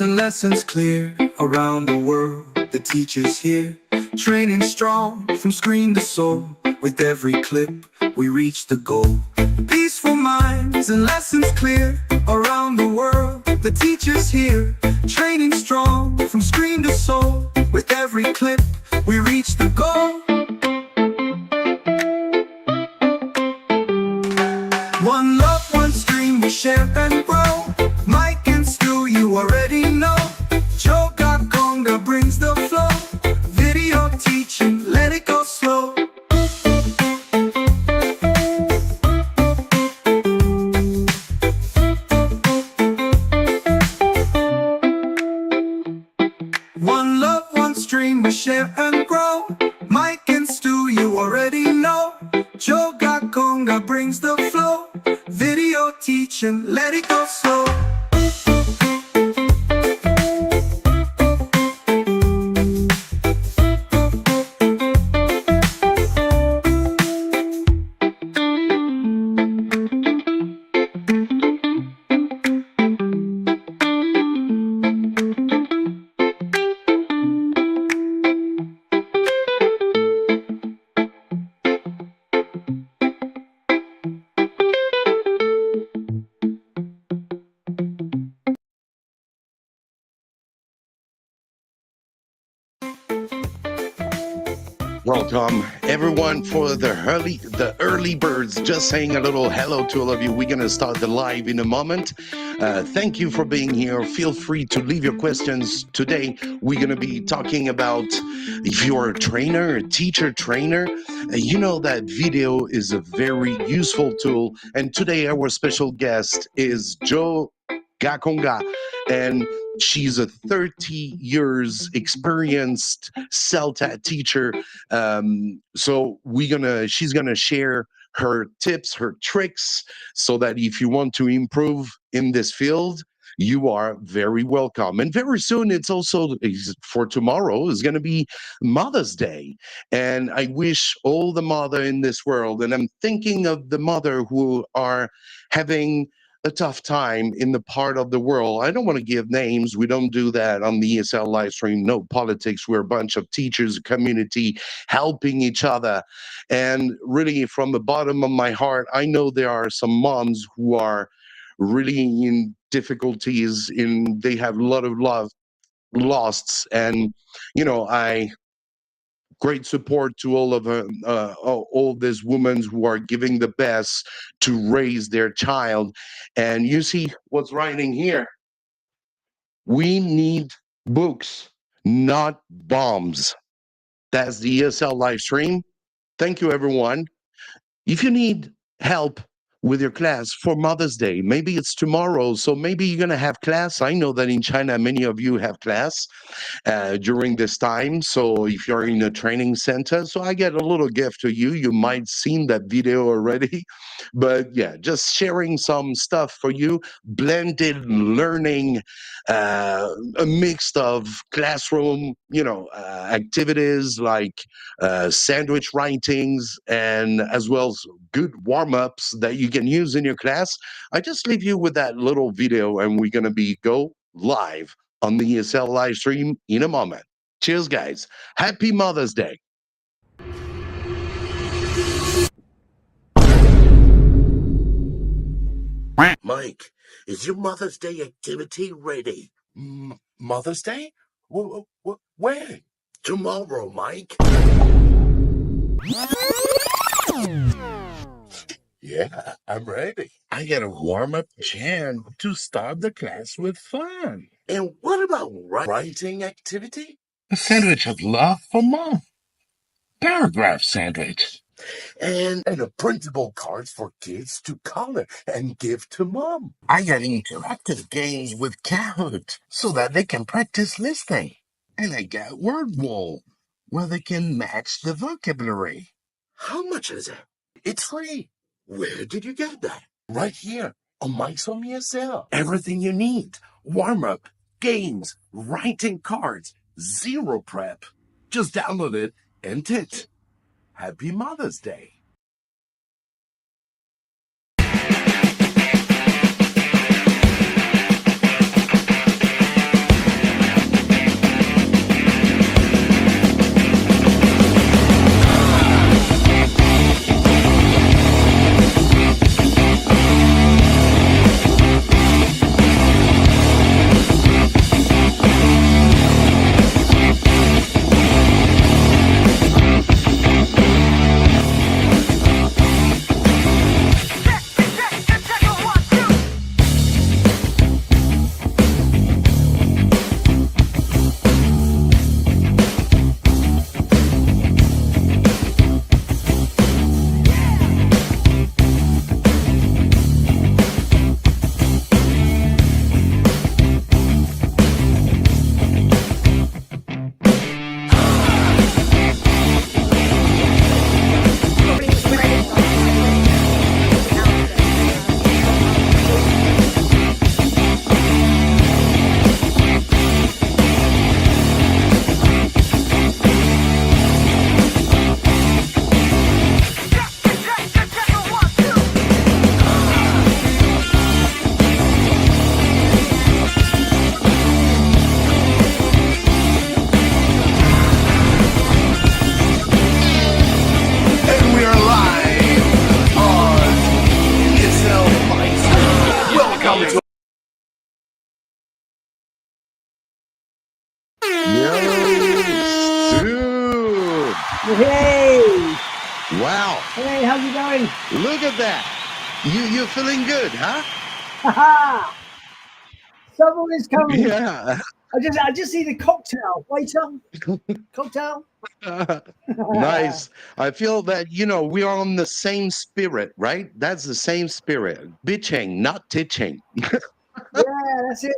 moms and lessons clear around the world. The teachers here, training strong from screen to soul. With every clip, we reach the goal. Peaceful minds and lessons clear around the world. The teachers here, training strong from screen to soul. With every clip, we reach the goal. One love, one stream, we share and grow. Mike and Stu, you already know. Jo Gakonga brings the flow. Video teaching, let it go slow. One love, one stream, we share and grow. Mike and Stu, you already know. Jo Gakonga brings the flow. Video teaching, let it go slow. Welcome everyone for the early birds. Just saying a little hello to all of you. We're gonna start the live in a moment. Thank you for being here. Feel free to leave your questions. Today we're gonna be talking about if you're a trainer, a teacher trainer. You know that video is a very useful tool. And today our special guest is Jo Gakonga, and she's a 30 years experienced CELTA teacher. So she's gonna share her tips, her tricks, so that if you want to improve in this field, you are very welcome. And very soon, for tomorrow, is going to be Mother's Day. And I wish all the mother in this world, and I'm thinking of the mother who are having a tough time in the part of the world. I don't want to give names. We don't do that on the ESL live stream. No politics. We're a bunch of teachers, community, helping each other. And really, from the bottom of my heart, I know there are some moms who are really in difficulties. They have a lot of losts. And, great support to all these women who are giving the best to raise their child. And you see what's writing here. We need books, not bombs. That's the ESL live stream. Thank you, everyone. If you need help with your class for Mother's Day, maybe it's tomorrow, so maybe you're going to have class. I know that in China, many of you have class during this time. So if you're in a training center, so I get a little gift to you. You might seen that video already, but yeah, just sharing some stuff for you. Blended learning, a mix of classroom, activities like sandwich writings, and as well as good warm-ups that you can use in your class. I just leave you with that little video, and we're going to go live on the ESL live stream in a moment. Cheers, guys. Happy Mother's Day. Mike, is your Mother's Day activity ready? Mother's Day? When? Tomorrow, Mike. Yeah, I'm ready. I gotta warm up Jan to start the class with fun. And what about writing activity? A sandwich of love for Mom. Paragraph sandwich. And a printable cards for kids to color and give to Mom. I got interactive games with Kahoot so that they can practice listening. And I got word wall where they can match the vocabulary. How much is it? It's free. Where did you get that? Right here on Mike's Home ESL. Everything you need. Warm-up, games, writing cards, zero prep. Just download it and teach. Happy Mother's Day. Hey! Wow. Hey, how's it going? Look at that. You're feeling good, huh? Haha! Someone is coming. Yeah. I just need a cocktail. Waiter, cocktail. Nice. I feel that, we are on the same spirit, right? That's the same spirit. Bitching, not teaching. Yeah, that's it.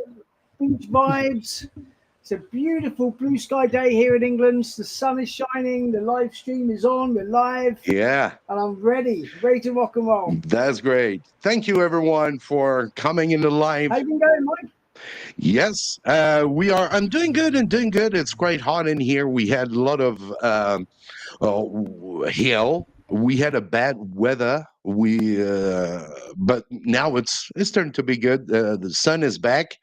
Beach vibes. It's a beautiful blue sky day here in England. The sun is shining. The live stream is on. We're live. Yeah, And I'm ready to rock and roll. that's great. Thank you, everyone, for coming in the live. How you been going, Mike? Yes, we are. I'm doing good and doing good. It's quite hot in here. We had a lot of hail. We had a bad weather. But now it's starting to be good. The sun is back.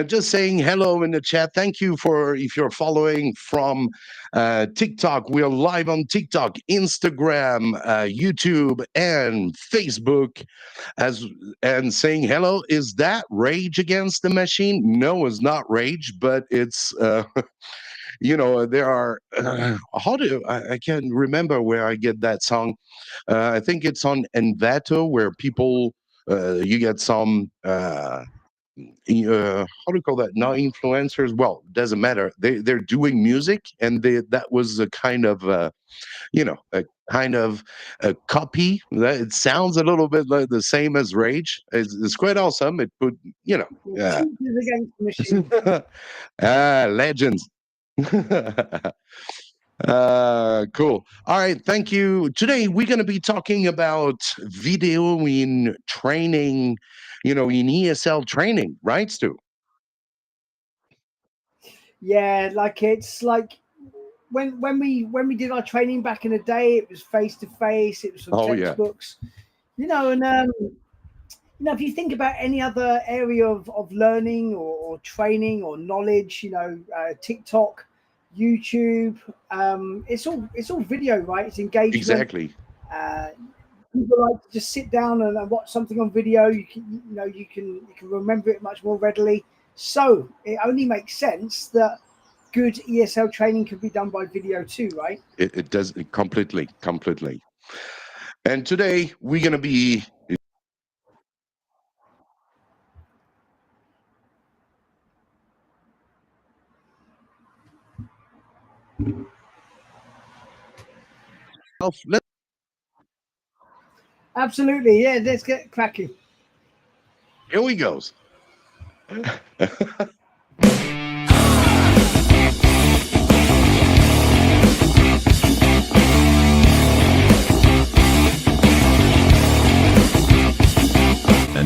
Just saying hello in the chat. Thank you for if you're following from TikTok. We are live on TikTok, Instagram, YouTube, and Facebook. And saying hello. Is that Rage Against the Machine? No, it's not Rage, but it's there are I can't remember where I get that song. I think it's on Envato where people you get some how do you call that? Not influencers. Well, doesn't matter. They're doing music, and that was a kind of a copy. That it sounds a little bit like the same as Rage. It's quite awesome. It put yeah. Teachers Against the Machine. Legends. Cool. All right, thank you. Today we're going to be talking about video in training, in ESL training, right, Stu? Yeah, like it's like when we did our training back in the day, it was face to face. It was from textbooks, and if you think about any other area of learning or training or knowledge, TikTok, YouTube, it's all video, right? It's engagement. Exactly. People like to just sit down and watch something on video. You can remember it much more readily. So it only makes sense that good ESL training can be done by video too, right? It does completely. And today we're going to be Absolutely, yeah. Let's get cracking. Here we goes. And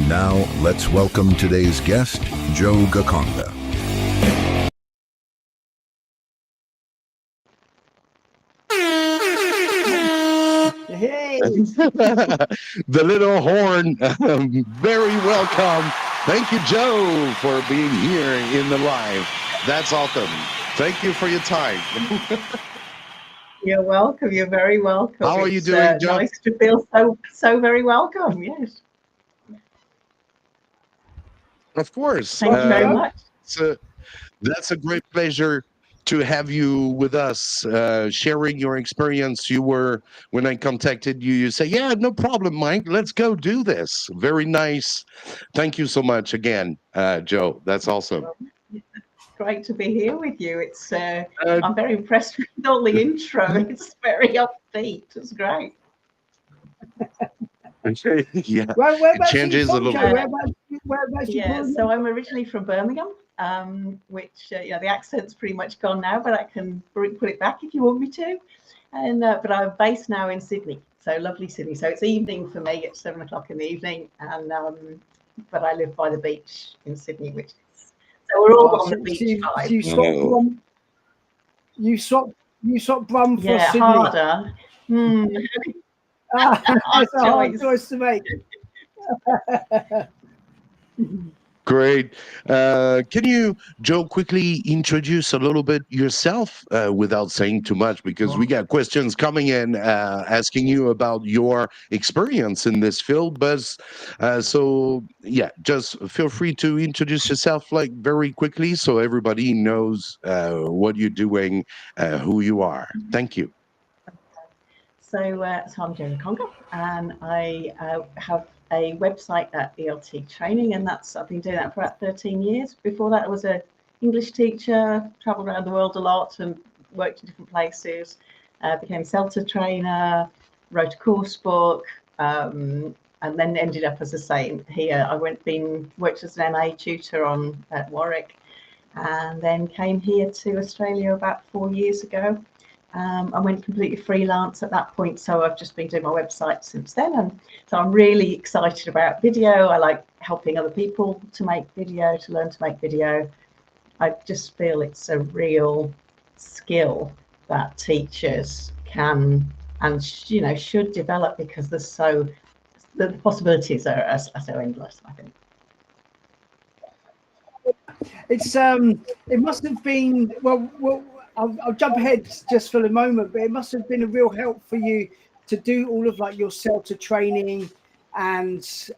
now, let's welcome today's guest, Jo Gakonga. Hey. The little horn. Very welcome. Thank you, Jo, for being here in the live. That's awesome. Thank you for your time. You're welcome. You're very welcome. How are you doing, Jo? Nice to feel so very welcome. Yes. Of course. Thank you very much. That's a great pleasure to have you with us, sharing your experience. When I contacted you, you say, yeah, no problem, Mike. Let's go do this. Very nice. Thank you so much again, Jo. That's awesome. It's great to be here with you. It's I'm very impressed with all the intro. It's very upbeat. It's great. Yeah, it changes a little bit. Yeah, so I'm originally from Birmingham, which the accent's pretty much gone now, but I can put it back if you want me to. And but I'm based now in Sydney, so lovely Sydney. So it's evening for me. It's 7 o'clock in the evening, and but I live by the beach in Sydney, which is so we're all on the beach vibe. You swap Brum for Sydney. Harder. That's a hard choice to make. Great. Can you, Jo, quickly introduce a little bit yourself without saying too much, because we got questions coming in asking you about your experience in this field. But so, yeah, just feel free to introduce yourself like very quickly so everybody knows what you're doing, who you are. Thank you. So I'm Jo Gakonga, and I have a website at ELT-Training, and I've been doing that for about 13 years. Before that, I was an English teacher, travelled around the world a lot and worked in different places. Became CELTA trainer, wrote a course book, and then ended up, as I say, here. I worked as an MA tutor at Warwick, and then came here to Australia about 4 years ago. I went completely freelance at that point, so I've just been doing my website since then. And so I'm really excited about video. I like helping other people to make video, to learn to make video. I just feel it's a real skill that teachers can and should develop, because the possibilities are so endless, I think. It must have been well. I'll jump ahead just for the moment, but it must have been a real help for you to do all of like your CELTA training and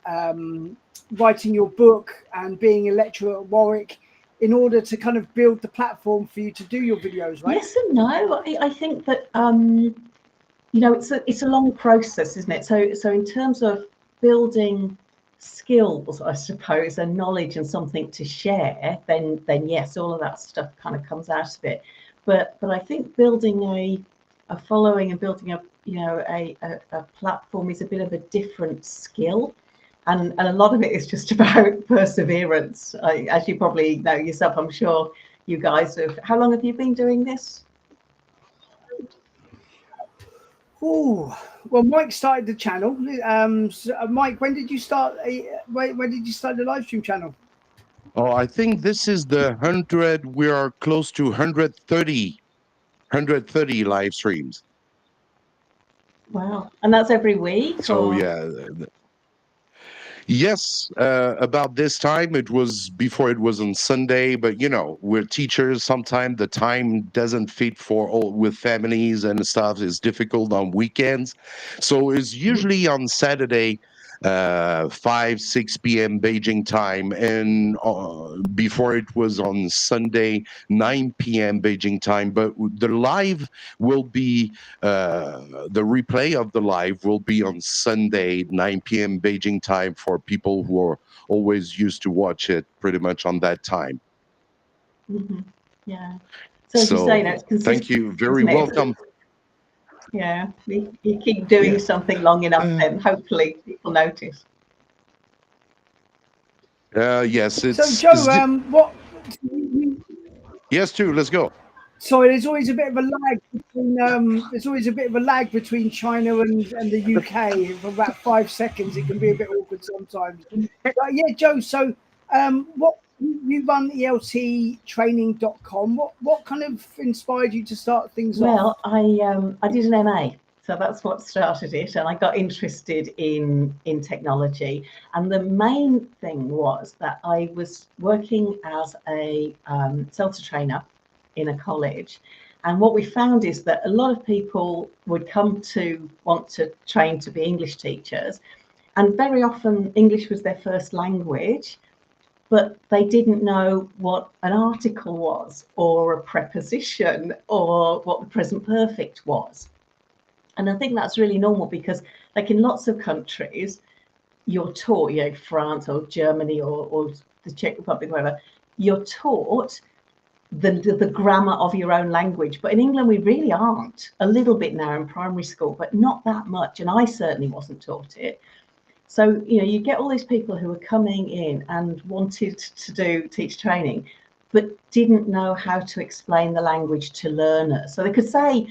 writing your book and being a lecturer at Warwick, in order to kind of build the platform for you to do your videos, right? Yes and no. I think that it's a long process, isn't it? So in terms of building skills, I suppose, and knowledge and something to share, then yes, all of that stuff kind of comes out of it. But I think building a following and building a platform is a bit of a different skill, and a lot of it is just about perseverance. As you probably know yourself, I'm sure you guys have. How long have you been doing this? Oh, well, Mike started the channel. Mike, when did you start? When did you start the live stream channel? Oh, I think this is the 100. We are close to 130 live streams. Wow. And that's every week? So, yeah. Yes, about this time, it was before it was on Sunday, but we're teachers. Sometimes the time doesn't fit for all with families and stuff. It's difficult on weekends. So it's usually on Saturday, 5, 6 p.m. Beijing time. And before it was on Sunday, 9 p.m. Beijing time. But the live will be, the replay of the live will be on Sunday, 9 p.m. Beijing time, for people who are always used to watch it pretty much on that time. Mm-hmm. Yeah. So as you say, it's consistent. Thank you. Very welcome. Yeah, you keep doing something long enough, then hopefully people notice. Yes, it's. So Jo, what? Yes, too. Let's go. Sorry, there's always a bit of a lag between China and the UK. For about 5 seconds, it can be a bit awkward sometimes. But yeah, Jo. So, what you run ELT-Training.com? What kind of inspired you to start things off? Well, I did an MA, so that's what started it, and I got interested in technology. And the main thing was that I was working as a CELTA trainer in a college, and what we found is that a lot of people would come to want to train to be English teachers, and very often English was their first language, but they didn't know what an article was, or a preposition, or what the present perfect was. And I think that's really normal, because like in lots of countries, you're taught, France or Germany or the Czech Republic, whatever, you're taught the grammar of your own language. But in England, we really aren't. A little bit now in primary school, but not that much. And I certainly wasn't taught it. So, you get all these people who are coming in and wanted to teach training, but didn't know how to explain the language to learners. So they could say,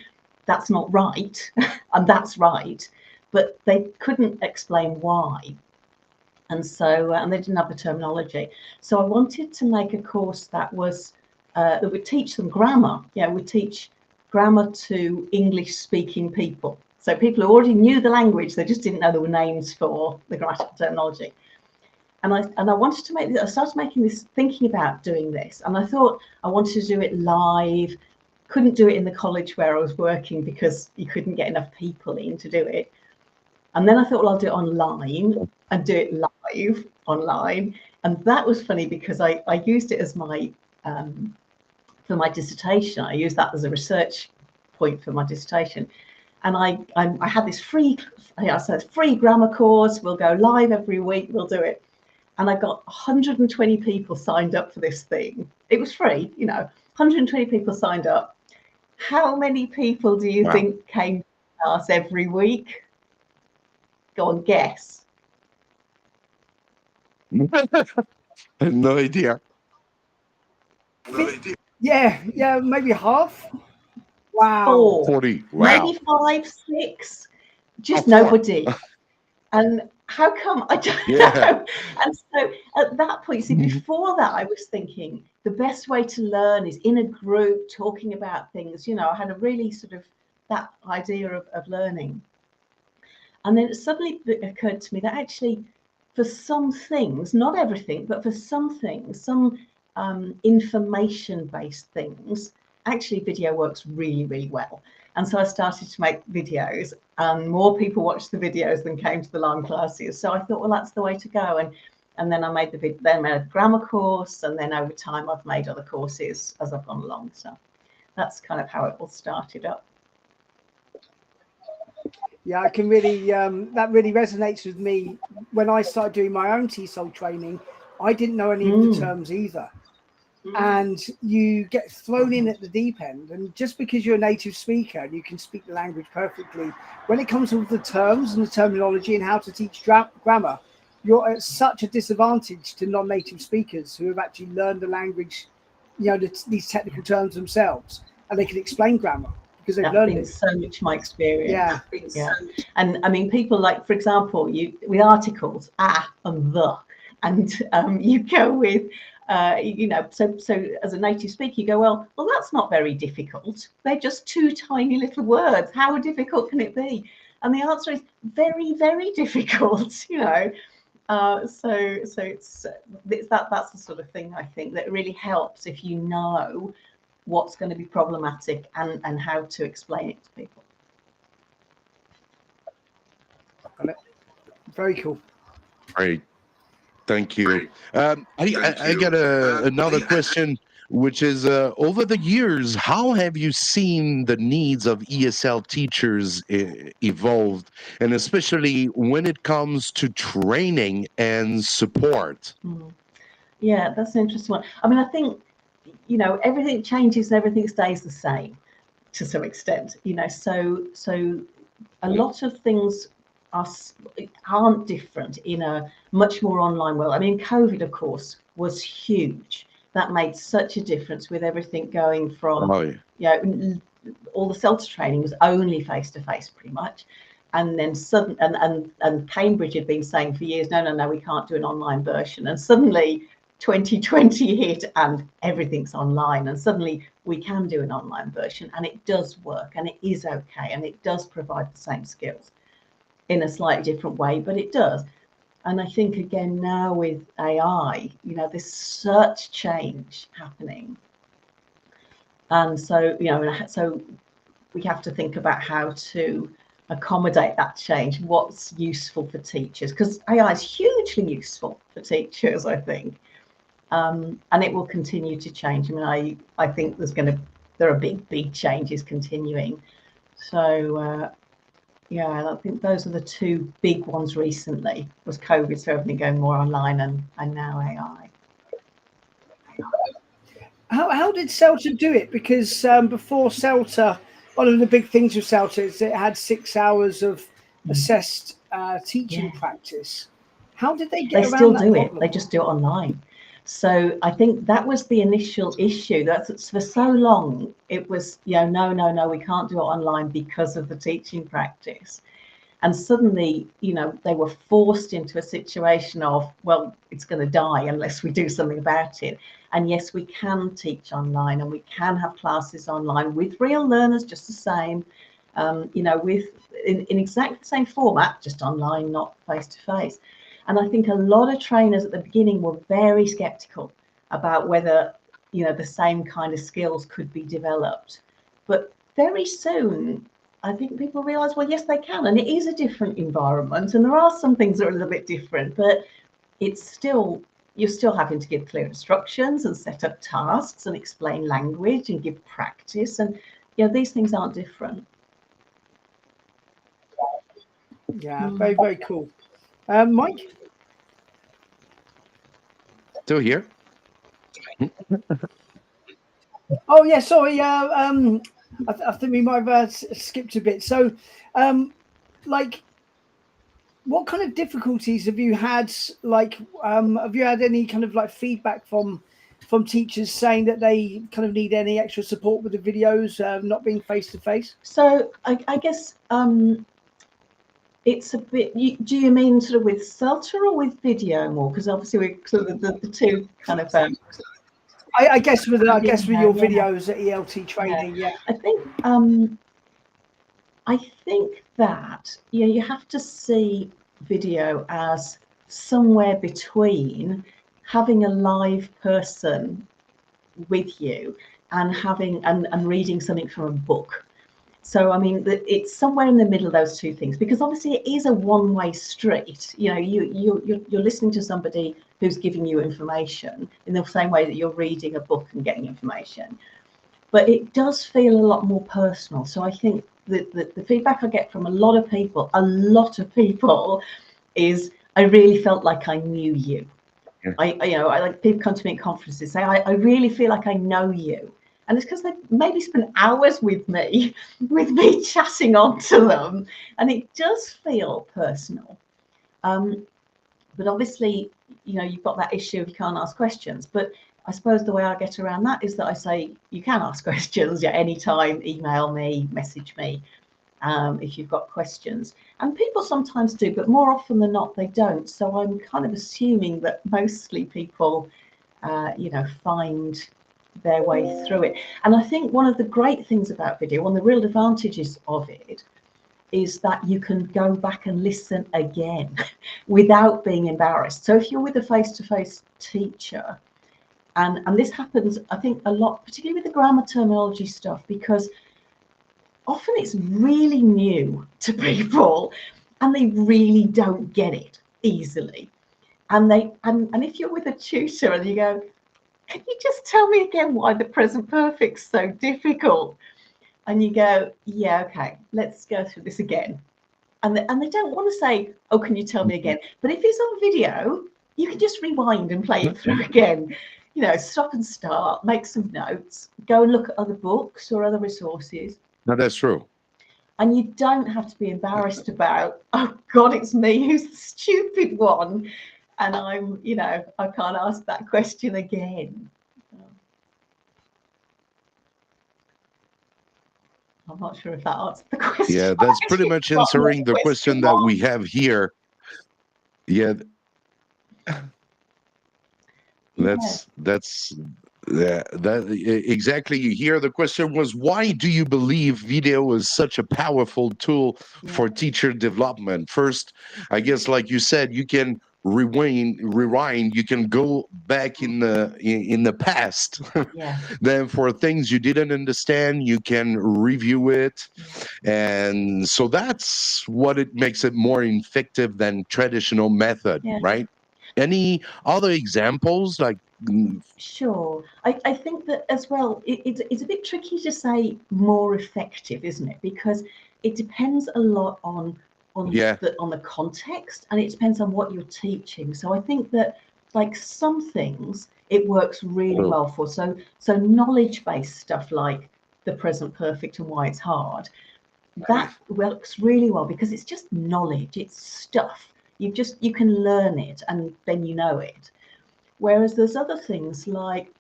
that's not right, and that's right, but they couldn't explain why. And so, and they didn't have the terminology. So I wanted to make a course that was, that would teach them grammar. Would teach grammar to English-speaking people. So people who already knew the language, they just didn't know there were names for the grammatical terminology. And I wanted to make this, I started making this, thinking about doing this, and I thought I wanted to do it live. Couldn't do it in the college where I was working because you couldn't get enough people in to do it. And then I thought, well, I'll do it online and do it live online. And that was funny, because I used it as my, for my dissertation. I used that as a research point for my dissertation. And I had this free grammar course. We'll go live every week. We'll do it. And I got 120 people signed up for this thing. It was free, 120 people signed up. How many people do you think came to class every week? Go on, guess. No idea. Yeah, maybe half. Wow. 4. 40. Wow. Maybe 5, 6. Just nobody. And how come? I don't know. And so at that point, see, before that, I was thinking the best way to learn is in a group, talking about things. I had a really sort of that idea of learning. And then it suddenly occurred to me that actually, for some things, not everything, but for some things, some information-based things, actually video works really, really well. And so I started to make videos, and more people watched the videos than came to the live classes. So I thought, well, that's the way to go. And then I made a grammar course, and then over time I've made other courses as I've gone along. So that's kind of how it all started up. Yeah, I can really, that really resonates with me. When I started doing my own TESOL training, I didn't know any of the terms either. And you get thrown in at the deep end. And just because you're a native speaker and you can speak the language perfectly, when it comes to the terms and the terminology and how to teach grammar, you're at such a disadvantage to non-native speakers who have actually learned the language, these technical terms themselves, and they can explain grammar. Because they've learned it. So much my experience. Yeah. And I mean, people like, for example, with articles, and the, and you go with, so as a native speaker, you go, well, that's not very difficult. They're just 2 tiny little words. How difficult can it be? And the answer is very, very difficult. So it's that's the sort of thing I think that really helps if you know what's going to be problematic and how to explain it to people. Very cool. Great. Thank you. I got another question, which is over the years, how have you seen the needs of ESL teachers evolved, and especially when it comes to training and support? Yeah, that's an interesting one. I mean, I think, everything changes and everything stays the same to some extent, so a lot of things aren't different in a much more online world. I mean, COVID, of course, was huge. That made such a difference with everything going from, all the CELTA training was only face-to-face pretty much. And then and Cambridge had been saying for years, no, we can't do an online version. And suddenly 2020 hit and everything's online, and suddenly we can do an online version, and it does work, and it is okay, and it does provide the same skills in a slightly different way, but it does. And I think again now with AI, there's such change happening, and so so we have to think about how to accommodate that change. What's useful for teachers, because AI is hugely useful for teachers, I think. And it will continue to change. I mean, I think there are big changes continuing. So I think those are the 2 big ones recently. Was COVID, so everything going more online, and now AI. How did CELTA do it? Because before CELTA, one of the big things with CELTA is it had 6 hours of assessed teaching practice. How did they get around that? They still do it. They just do it online. So I think that was the initial issue. That's for so long it was, no, we can't do it online because of the teaching practice. And suddenly, they were forced into a situation of, well, it's going to die unless we do something about it. And yes, we can teach online, and we can have classes online with real learners, just the same, in exactly the same format, just online, not face to face. And I think a lot of trainers at the beginning were very skeptical about whether, the same kind of skills could be developed. But very soon, I think people realize, well, yes, they can. And it is a different environment. And there are some things that are a little bit different, but you're still having to give clear instructions and set up tasks and explain language and give practice. And, these things aren't different. Yeah, very, very cool. Mike? Still here? Oh, yeah, sorry. I think we might have skipped a bit. So, like, what kind of difficulties have you had? Like, have you had any kind of like feedback from teachers saying that they kind of need any extra support with the videos, not being face to face? So I guess it's a bit. Do you mean sort of with CELTA or with video more? Because obviously we're sort of the two kind of. I guess with your videos at ELT-Training, yeah. I think that you have to see video as somewhere between having a live person with you and having and reading something from a book. So I mean, it's somewhere in the middle of those two things, because obviously it is a one-way street. You're listening to somebody who's giving you information in the same way that you're reading a book and getting information, but it does feel a lot more personal. So I think that the feedback I get from a lot of people is, I really felt like I knew you. Yeah. I like people come to me at conferences, say, I really feel like I know you. And it's because they maybe spent hours with me chatting on to them. And it does feel personal. But obviously, you've got that issue of you can't ask questions. But I suppose the way I get around that is that I say, you can ask questions at any time, email me, message me, if you've got questions. And people sometimes do, but more often than not, they don't. So I'm kind of assuming that mostly people, find their way through it. And I think one of the great things about video, one of the real advantages of it, is that you can go back and listen again without being embarrassed. So if you're with a face-to-face teacher, and this happens, I think, a lot, particularly with the grammar terminology stuff, because often it's really new to people and they really don't get it easily. And if you're with a tutor and you go, can you just tell me again why the present perfect's so difficult? And you go, yeah, okay, let's go through this again. And they don't want to say, oh, can you tell me again? But if it's on video, you can just rewind and play it through again. Stop and start, make some notes, go and look at other books or other resources. No, that's true. And you don't have to be embarrassed about, oh God, it's me who's the stupid one. And I can't ask that question again. I'm not sure if that answered the question. Yeah, that's pretty much answering the question that we have here. Yeah. That's exactly. Here the question was, why do you believe video is such a powerful tool for teacher development? First, I guess, like you said, you can rewind, you can go back in the past. Then for things you didn't understand, you can review it. And so that's what it makes it more effective than traditional method, right? Any other examples? Like, sure. I think that as well, it's a bit tricky to say more effective, isn't it? Because it depends a lot on the context, and it depends on what you're teaching. So I think that, like, some things it works really well for. So knowledge-based stuff like the present perfect and why it's hard, that works really well because it's just knowledge, it's stuff. You can learn it and then you know it. Whereas there's other things like,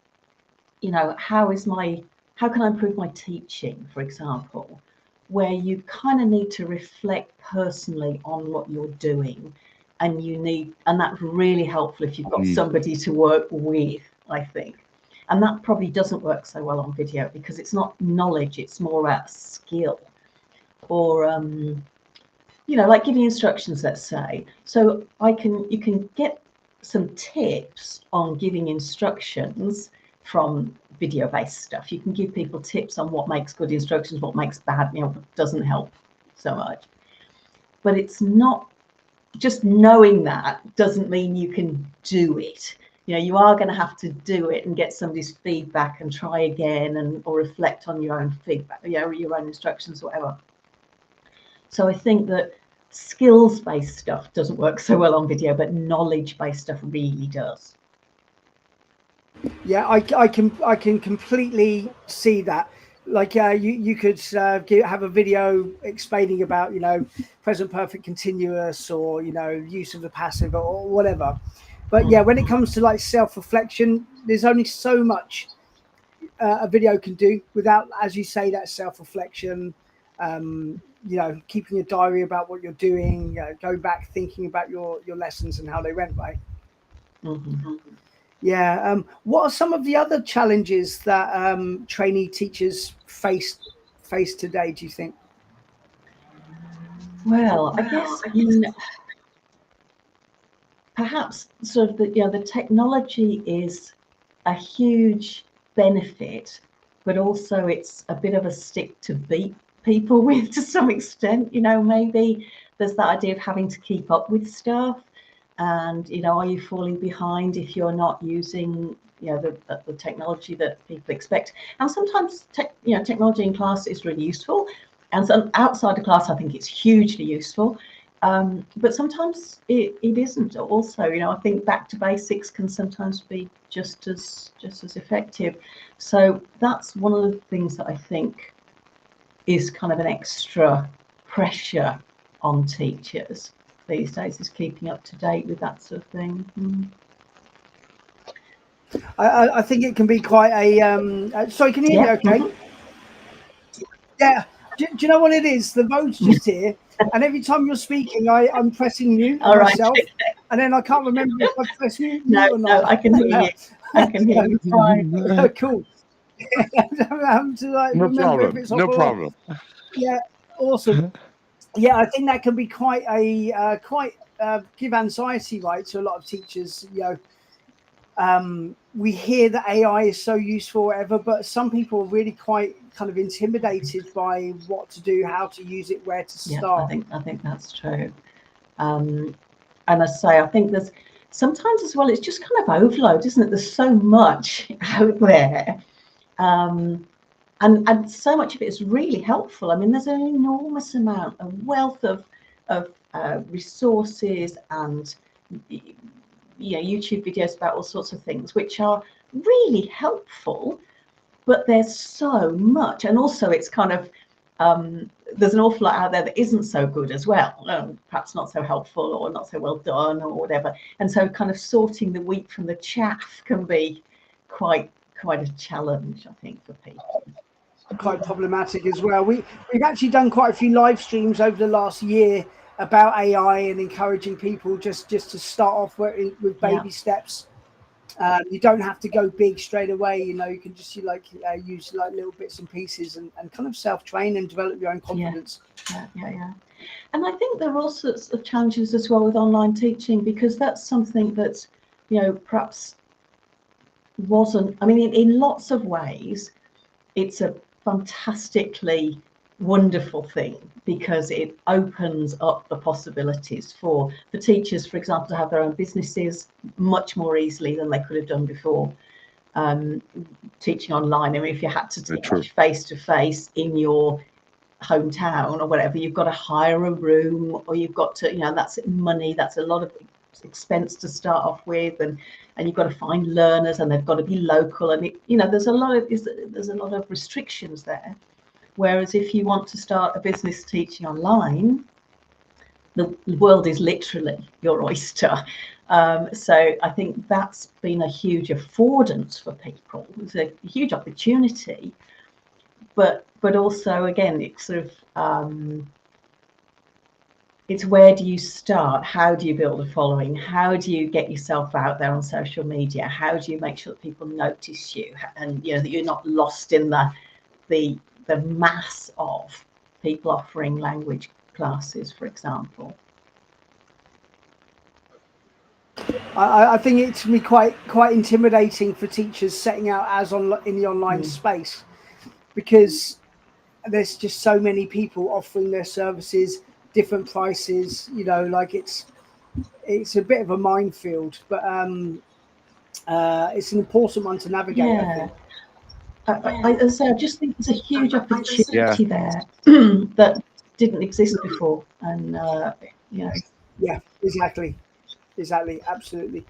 how can I improve my teaching, for example, where you kind of need to reflect personally on what you're doing, and that's really helpful if you've got somebody to work with, I think. And that probably doesn't work so well on video because it's not knowledge, it's more about skill. Or like giving instructions, let's say. So you can get some tips on giving instructions from video-based stuff. You can give people tips on what makes good instructions, what makes bad, doesn't help so much. But it's not just knowing that doesn't mean you can do it. You are going to have to do it and get somebody's feedback and try again or reflect on your own feedback, your own instructions, whatever. So I think that skills-based stuff doesn't work so well on video, but knowledge-based stuff really does. Yeah, I can completely see that. Like you could have a video explaining about, you know, present perfect continuous, or, you know, use of the passive or whatever. But yeah, when it comes to like self-reflection, there's only so much a video can do without, as you say, that self-reflection. You know, keeping a diary about what you're doing, going back, thinking about your lessons and how they went, right? Mm-hmm. Yeah. What are some of the other challenges that trainee teachers face today, do you think? Well, I guess perhaps sort of the technology is a huge benefit, but also it's a bit of a stick to beat people with to some extent. You know, maybe there's that idea of having to keep up with stuff, and, you know, are you falling behind if you're not using, you know, the technology that people expect? And sometimes technology in class is really useful, and so outside of class I think it's hugely useful. But sometimes it isn't. Also, you know, I think back to basics can sometimes be just as effective. So that's one of the things that I think is kind of an extra pressure on teachers these days, is keeping up to date with that sort of thing. I think it can be quite a sorry, can you hear me okay? Mm-hmm. Yeah. Do you know what it is? The vote's just here, and every time you're speaking, I'm pressing mute myself, right. And then I can't remember if I press mute or not. No, I can hear you. I can hear you fine. Cool. I have to remember if it's off. No problem. Yeah, awesome. Yeah, I think that can be quite give anxiety, right, to a lot of teachers. You know, we hear that AI is so useful, whatever, but some people are really quite kind of intimidated by what to do, how to use it, where to start. I think that's true. And I say, I think there's sometimes as well, it's just kind of overload, isn't it? There's so much out there. And so much of it is really helpful. I mean, there's an enormous amount, a wealth of resources and, you know, YouTube videos about all sorts of things, which are really helpful. But there's so much, and also it's kind of there's an awful lot out there that isn't so good as well, perhaps not so helpful or not so well done or whatever. And so, kind of sorting the wheat from the chaff can be quite a challenge, I think, for people. Quite problematic as well. We've actually done quite a few live streams over the last year about AI and encouraging people just to start off with baby steps. You don't have to go big straight away. You know, you can just use like little bits and pieces and kind of self-train and develop your own confidence. Yeah. And I think there are all sorts of challenges as well with online teaching, because that's something that, you know, perhaps wasn't. I mean, in lots of ways, it's a fantastically wonderful thing, because it opens up the possibilities for teachers, for example, to have their own businesses much more easily than they could have done before. Teaching online, I mean, if you had to teach face to face in your hometown or whatever, you've got to hire a room, or you've got to, you know, that's money, that's a lot of expense to start off with, and you've got to find learners, and they've got to be local, and you know, there's a lot of restrictions there. Whereas if you want to start a business teaching online, the world is literally your oyster. So I think that's been a huge affordance for people. It's a huge opportunity, but also, again, it's sort of it's where do you start? How do you build a following? How do you get yourself out there on social media? How do you make sure that people notice you, and, you know, that you're not lost in the mass of people offering language classes, for example? I think it can be quite intimidating for teachers setting out as in the online space, because there's just so many people offering their services, different prices. You know, like it's a bit of a minefield, but it's an important one to navigate. Yeah. I just think there's a huge opportunity there that didn't exist before. And you know, yeah, exactly, absolutely.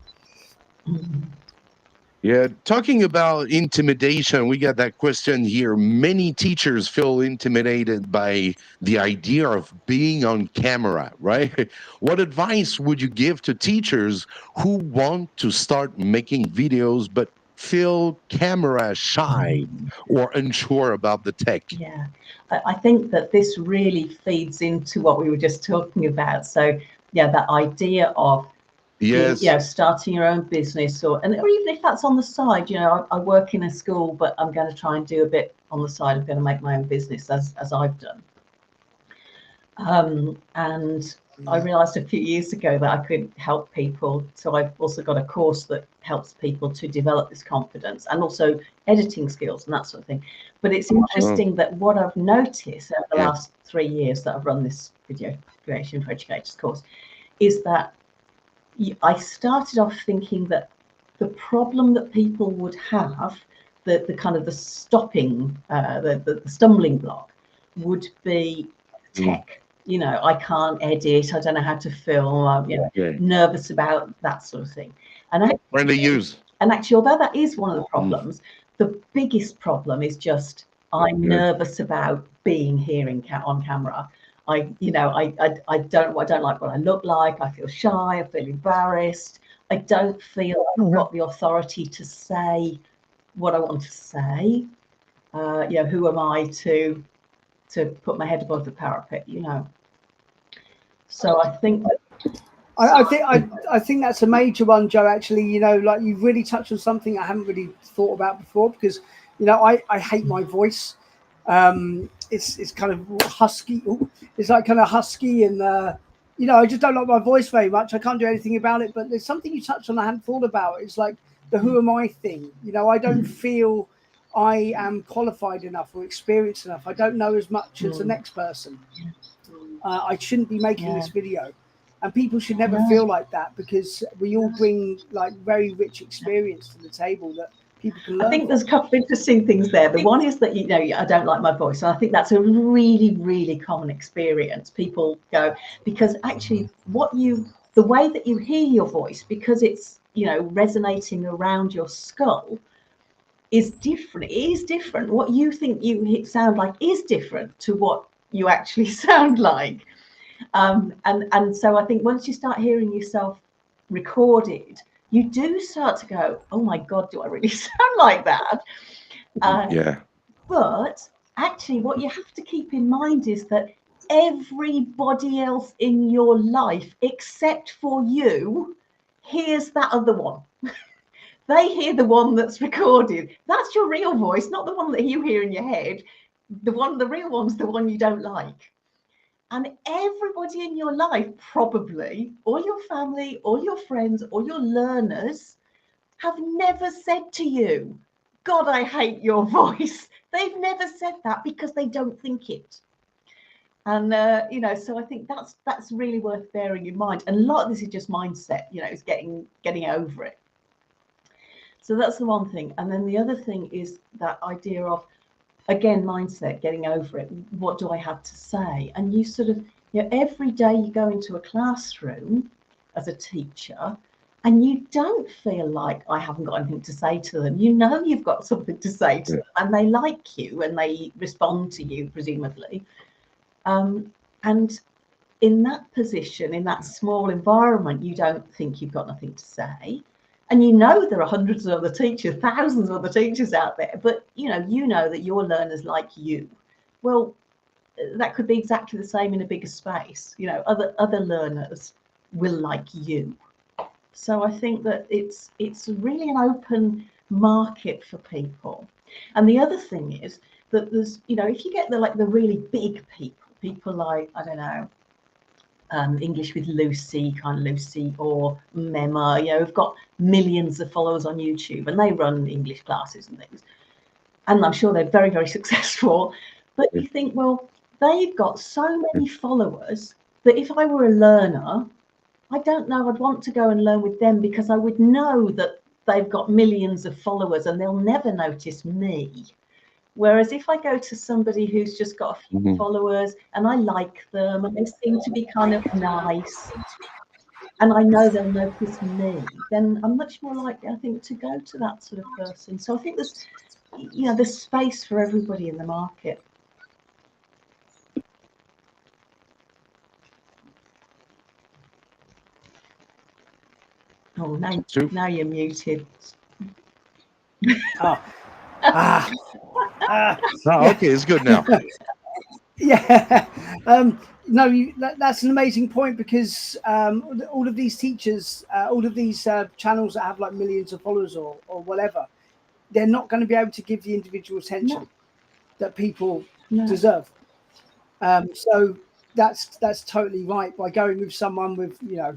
Yeah, talking about intimidation, we got that question here. Many teachers feel intimidated by the idea of being on camera, right? What advice would you give to teachers who want to start making videos but feel camera shy or unsure about the tech? yeah, I think that this really feeds into what we were just talking about. So yeah, that idea of being, Yes. starting your own business, or even if that's on the side, I work in a school, but I'm going to try and do a bit on the side. I'm going to make my own business as I've done. And I realized a few years ago that I could help people. So I've also got a course that helps people to develop this confidence and also editing skills and that sort of thing. But it's interesting that what I've noticed over the last 3 years that I've run this video creation for educators course is that I started off thinking that the problem that people would have, the kind of the stopping, the stumbling block, would be tech. I can't edit. I don't know how to film. I'm nervous about that sort of thing. And actually, although that is one of the problems, the biggest problem is just I'm nervous about being here on camera. I don't like what I look like. I feel shy. I feel embarrassed. I don't feel I've got the authority to say what I want to say. Who am I to put my head above the parapet? So I think that I think that's a major one, Joe. Actually, like you've really touched on something I haven't really thought about before, because I hate my voice. It's kind of husky. It's like kind of husky, and I just don't like my voice very much. I can't do anything about it. But there's something you touched on I hadn't thought about. It's like the who am I thing. I don't feel I am qualified enough or experienced enough. I don't know as much as the next person. I shouldn't be making this video. And people should never feel like that, because we all bring like very rich experience to the table that people can learn. I think there's a couple of interesting things there. The one is that, I don't like my voice. And I think that's a really, really common experience. People go, because actually the way that you hear your voice, because it's, resonating around your skull, is different. It is different. What you think you sound like is different to what you actually sound like. And so I think once you start hearing yourself recorded, you do start to go, oh my God, do I really sound like that? But actually what you have to keep in mind is that everybody else in your life, except for you, hears that other one. They hear the one that's recorded. That's your real voice, not the one that you hear in your head. The real one's the one you don't like. And everybody in your life, probably, or your family, or your friends, or your learners, have never said to you, God, I hate your voice. They've never said that because they don't think it. And, so I think that's really worth bearing in mind. And a lot of this is just mindset, is getting over it. So that's the one thing. And then the other thing is that idea of, again, mindset, getting over it. What do I have to say? And you sort of, every day you go into a classroom as a teacher and you don't feel like I haven't got anything to say to them. You've got something to say to them, and they like you and they respond to you, presumably. And in that position, in that small environment, you don't think you've got nothing to say. And there are hundreds of other teachers, thousands of other teachers out there, but you know that your learners like you. Well, that could be exactly the same in a bigger space. Other learners will like you. So I think that it's really an open market for people. And the other thing is that there's, if you get the really big people like, I don't know, English with Lucy, or Mema, who've got millions of followers on YouTube, and they run English classes and things. And I'm sure they're very, very successful. But you think, well, they've got so many followers that if I were a learner, I don't know, I'd want to go and learn with them, because I would know that they've got millions of followers and they'll never notice me. Whereas if I go to somebody who's just got a few followers and I like them and they seem to be kind of nice and I know they'll notice me, then I'm much more likely, I think, to go to that sort of person. So I think there's space for everybody in the market. Oh, now you're muted. Okay, it's good now. Yeah. No, that's an amazing point, because all of these teachers, all of these channels that have like millions of followers or whatever, they're not going to be able to give the individual attention that people deserve. So that's totally right. By going with someone with, you know,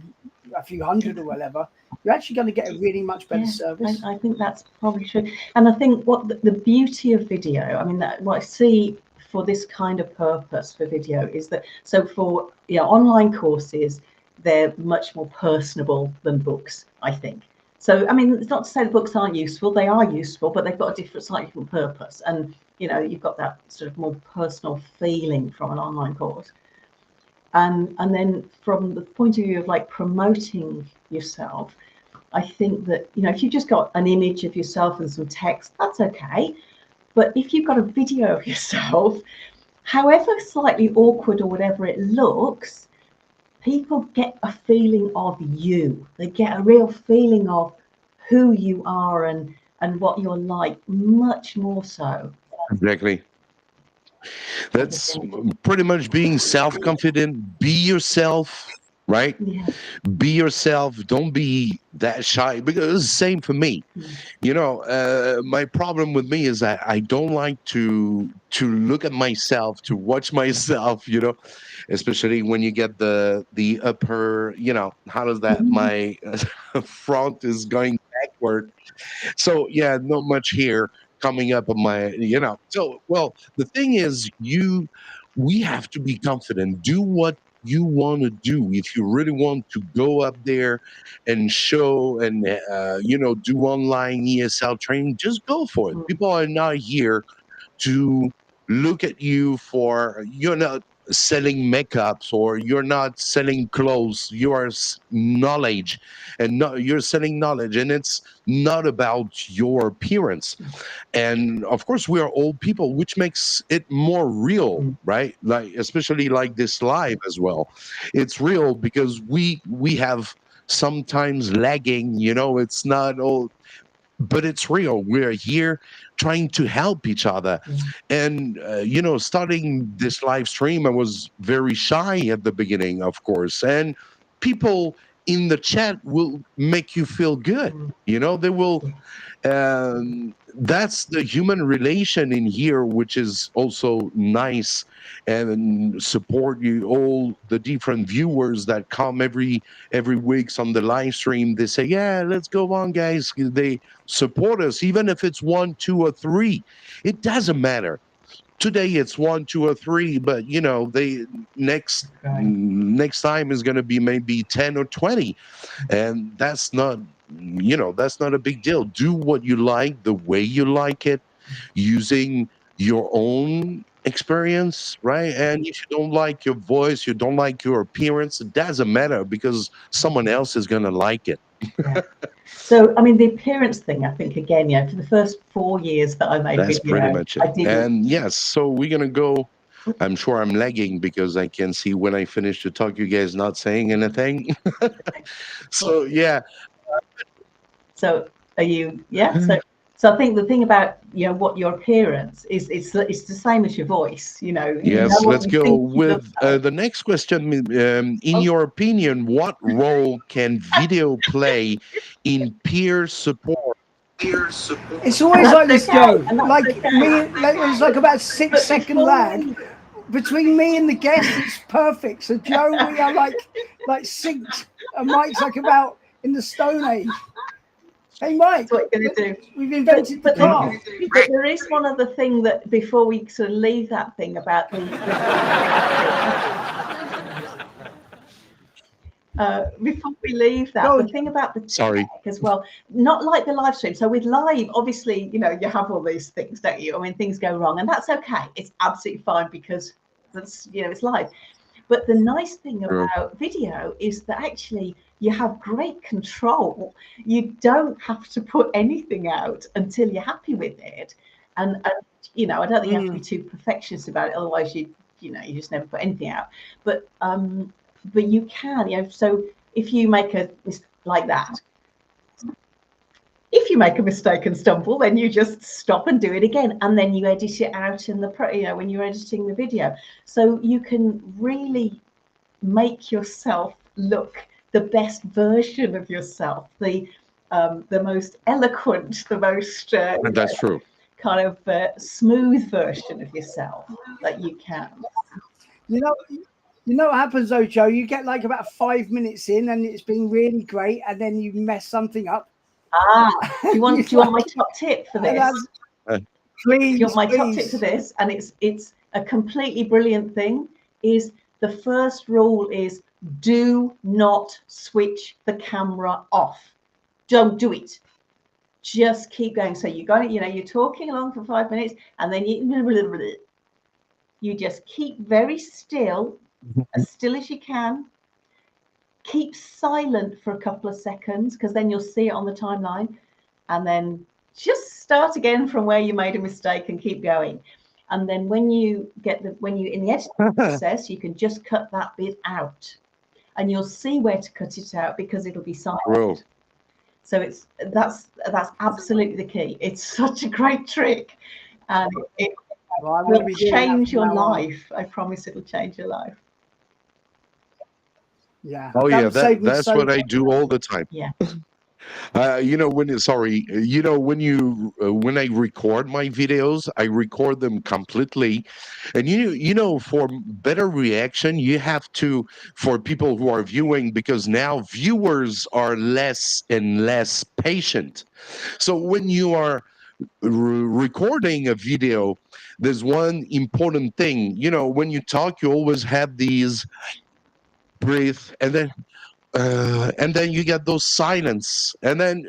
a few hundred or whatever, you're actually going to get a really much better service. I think that's probably true. And I think what the beauty of video, I mean, what I see for this kind of purpose for video is that, so for online courses, they're much more personable than books, I think. So, I mean, it's not to say the books aren't useful, they are useful, but they've got a slightly different purpose. And, you know, you've got that sort of more personal feeling from an online course. And then from the point of view of like promoting yourself, I think that, you know, if you've just got an image of yourself and some text, that's okay. But if you've got a video of yourself, however slightly awkward or whatever it looks, people get a feeling of you. They get a real feeling of who you are and what you're like, much more so. Exactly. That's pretty much being self-confident. Be yourself, right? Yeah. Be yourself. Don't be that shy, because it's the same for me. You know, my problem with me is that I don't like to look at myself, to watch myself, you know, especially when you get the upper, you know, how does that, my front is going backward. So yeah, not much here coming up on my, you know. So, well, the thing is, we have to be confident. Do what you want to do. If you really want to go up there and show and you know, do online ESL training, just go for it. People are not here to look at you for, you're not selling makeups or you're not selling clothes. You are knowledge, and you're selling knowledge, and it's not about your appearance. And of course, we are old people, which makes it more real, right? Like, especially like this live as well, it's real because we have sometimes lagging, you know, it's not all, but it's real. We're here trying to help each other. And you know, starting this live stream, I was very shy at the beginning, of course, and people in the chat will make you feel good. You know, they will, that's the human relation in here, which is also nice, and support you, all the different viewers that come every weeks on the live stream. They say, yeah, let's go on, guys. They support us, even if it's 1, 2, or 3. It doesn't matter. Today it's 1, 2, or 3, but you know, they next time is going to be maybe 10 or 20, and that's not, you know, that's not a big deal. Do what you like, the way you like it, using your own experience, right? And if you don't like your voice, you don't like your appearance, it doesn't matter, because someone else is going to like it. So, I mean, the appearance thing, I think, again, yeah, for the first 4 years that I made That's video, pretty much it. And yes, so we're going to go. I'm sure I'm lagging because I can see when I finish to talk, you guys not saying anything. So, yeah. So, are you, yeah? So I think the thing about, you know, what your appearance is, it's the same as your voice, you know. Yes, let's go with the next question. In your opinion, what role can video play in peer support? It's always like this, Joe. Like me, there's like about a 6-second lag between me and the guest. It's perfect. So Joe, we are like synced, and Mike's like about in the Stone Age. Hey, Mike, what you're going to do. We've invented the car. But there is one other thing that, before we sort of leave that thing about the Before we leave that, the thing about the tech as well, not like the live stream. So with live, obviously, you know, you have all these things, don't you? I mean, things go wrong, and that's okay. It's absolutely fine because that's, you know, it's live. But the nice thing about video is that actually you have great control. You don't have to put anything out until you're happy with it. And you know, I don't think you have to be too perfectionist about it. Otherwise, you know, you just never put anything out. But you can, you know, so if you make a mistake like that, if you make a mistake and stumble, then you just stop and do it again, and then you edit it out in the you know, when you're editing the video, so you can really make yourself look the best version of yourself, the most eloquent, the most that's true, kind of smooth version of yourself that you can. You know what happens though, Joe? You get like about 5 minutes in and it's been really great, and then you mess something up. Do you want my top tip for this? Please, you want my top tip for this? And it's a completely brilliant thing. Is the first rule is do not switch the camera off. Don't do it. Just keep going. So you got it. You know, you're talking along for 5 minutes, and then you just keep very still, as still as you can. Keep silent for a couple of seconds, because then you'll see it on the timeline, and then just start again from where you made a mistake and keep going. And then when you in the editing process, you can just cut that bit out, and you'll see where to cut it out because it'll be silent. So that's absolutely the key. It's such a great trick, and it will change your life. I promise it'll change your life. Yeah. Oh yeah, that's what I do all the time. Yeah. You know, when I record my videos, I record them completely, and you know, for better reaction, you have to, for people who are viewing, because now viewers are less and less patient. So when you are recording a video, there's one important thing. You know, when you talk, you always have these breathe, and then you get those silence, and then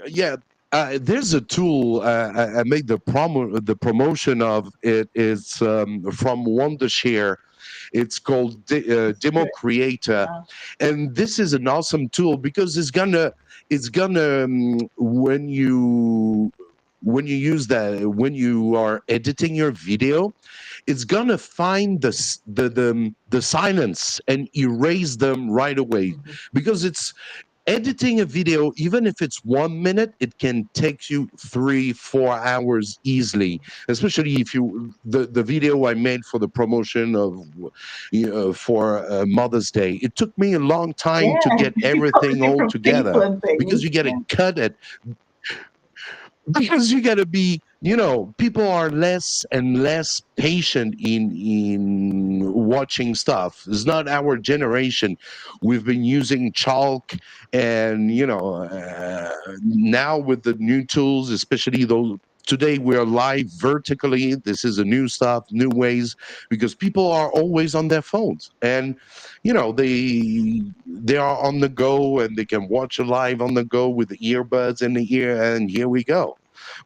there's a tool I made the promotion of it. It's from Wondershare. It's called Demo Creator, and this is an awesome tool because it's gonna when you use that, when you are editing your video, it's gonna find the silence and erase them right away, because it's editing a video. Even if it's 1 minute, it can take you 3-4 hours easily, especially if the video I made for the promotion of for Mother's Day. It took me a long time to get everything all together, because you got to cut it. Because you got to be, you know, people are less and less patient in watching stuff. It's not our generation. We've been using chalk, and now with the new tools, especially those. Today we're live vertically. This is a new stuff, new ways, because people are always on their phones, and they are on the go, and they can watch a live on the go with the earbuds in the ear, and here we go.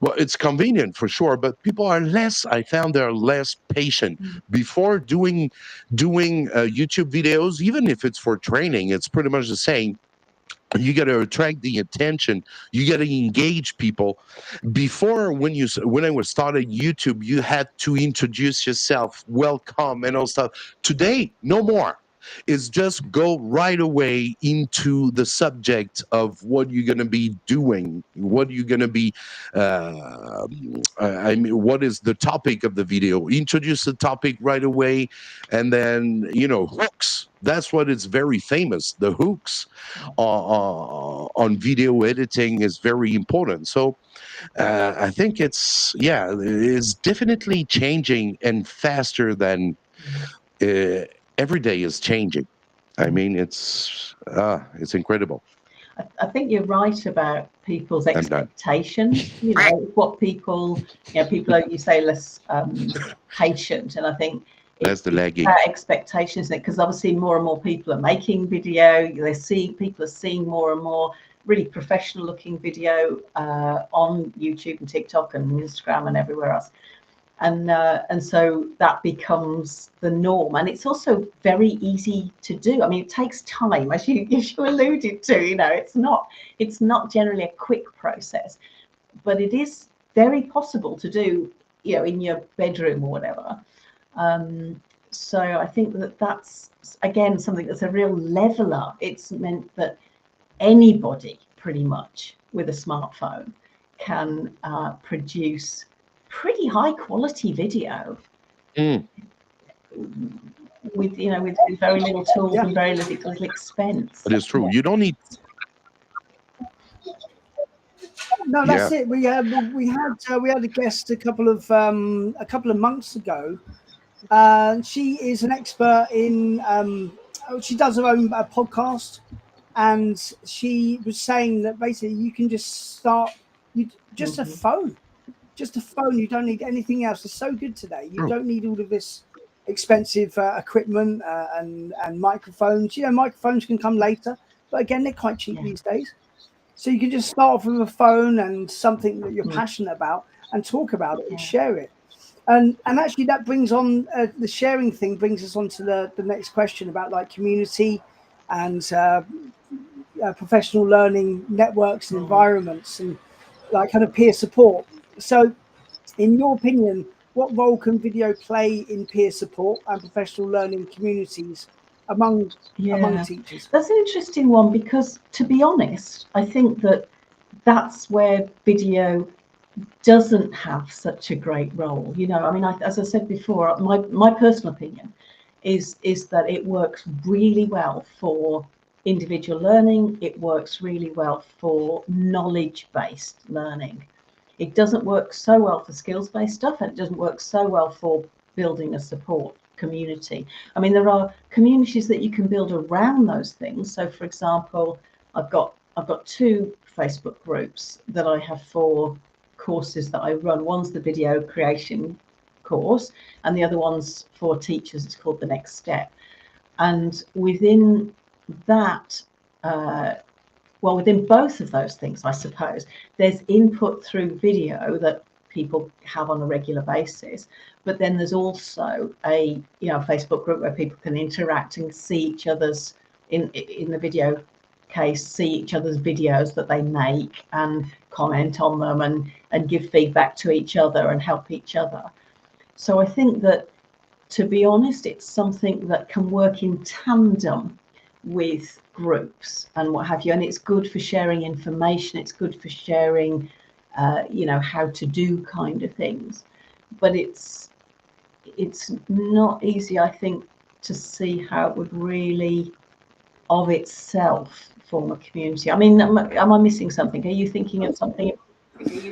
Well, it's convenient for sure, but people are less. I found they're less patient. Before doing YouTube videos, even if it's for training, it's pretty much the same. You got to attract the attention. You got to engage people. Before, when I was started YouTube, you had to introduce yourself, welcome, and all stuff. Today, no more. Is just go right away into the subject of what you're going to be doing, what you're going to be, what is the topic of the video. Introduce the topic right away, and then, hooks. That's what is very famous. The hooks on video editing is very important. So I think it's definitely changing, and faster than every day is changing. I mean, it's incredible. I think you're right about people's expectations. You know, what people are, you say, less patient. And I think That's the lagging. Expectations, because obviously more and more people are making video. People are seeing more and more really professional looking video on YouTube and TikTok and Instagram and everywhere else. And so that becomes the norm, and it's also very easy to do. I mean, it takes time, as you alluded to. You know, it's not generally a quick process, but it is very possible to do, you know, in your bedroom or whatever. So I think that's again something that's a real leveler. It's meant that anybody pretty much with a smartphone can produce pretty high quality video with very little tools and very little expense. It is true. You don't need. No, that's it. We had a guest a couple of months ago. She is an expert in. She does her own podcast, and she was saying that basically you can just start. A phone. Just a phone. You don't need anything else. It's so good today. You don't need all of this expensive equipment and microphones. You know, microphones can come later, but again, they're quite cheap these days. So you can just start off with a phone and something that you're passionate about and talk about it and share it. And actually that brings on the sharing thing brings us on to the next question about like community and professional learning networks and environments and like kind of peer support. So in your opinion, what role can video play in peer support and professional learning communities among teachers? That's an interesting one, because to be honest, I think that's where video doesn't have such a great role. You know, I mean, as I said before, my personal opinion is that it works really well for individual learning. It works really well for knowledge-based learning. It doesn't work so well for skills-based stuff, and it doesn't work so well for building a support community. I mean, there are communities that you can build around those things. So, for example, I've got 2 Facebook groups that I have for courses that I run. One's the video creation course, and the other one's for teachers. It's called The Next Step. And within that, within both of those things, I suppose, there's input through video that people have on a regular basis, but then there's also a Facebook group where people can interact and see each other's, in the video case, see each other's videos that they make and comment on them and give feedback to each other and help each other. So I think that, to be honest, it's something that can work in tandem with groups and what have you, and it's good for sharing information. It's good for sharing how to do kind of things, but it's not easy, I think, to see how it would really of itself form a community. I mean, am I missing something? Are you thinking of something?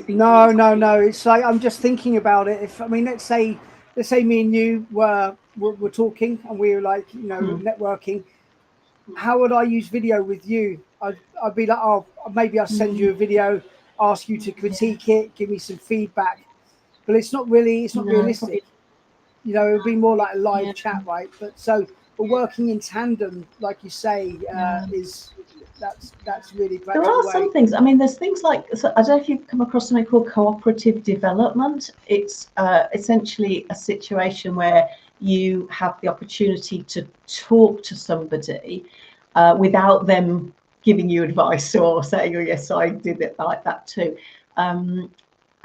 No. It's like I'm just thinking about it. Let's say me and you were talking and we were like, networking. How would I use video with you? I'd be like, oh, maybe I'll send you a video, ask you to critique it, give me some feedback. But it's not realistic. You know, it would be more like a live chat, right? But working in tandem, like you say, that's really practical. There are some things. I mean, there's things like, I don't know if you've come across something called cooperative development. It's essentially a situation where you have the opportunity to talk to somebody without them giving you advice or saying, oh yes, I did it like that too.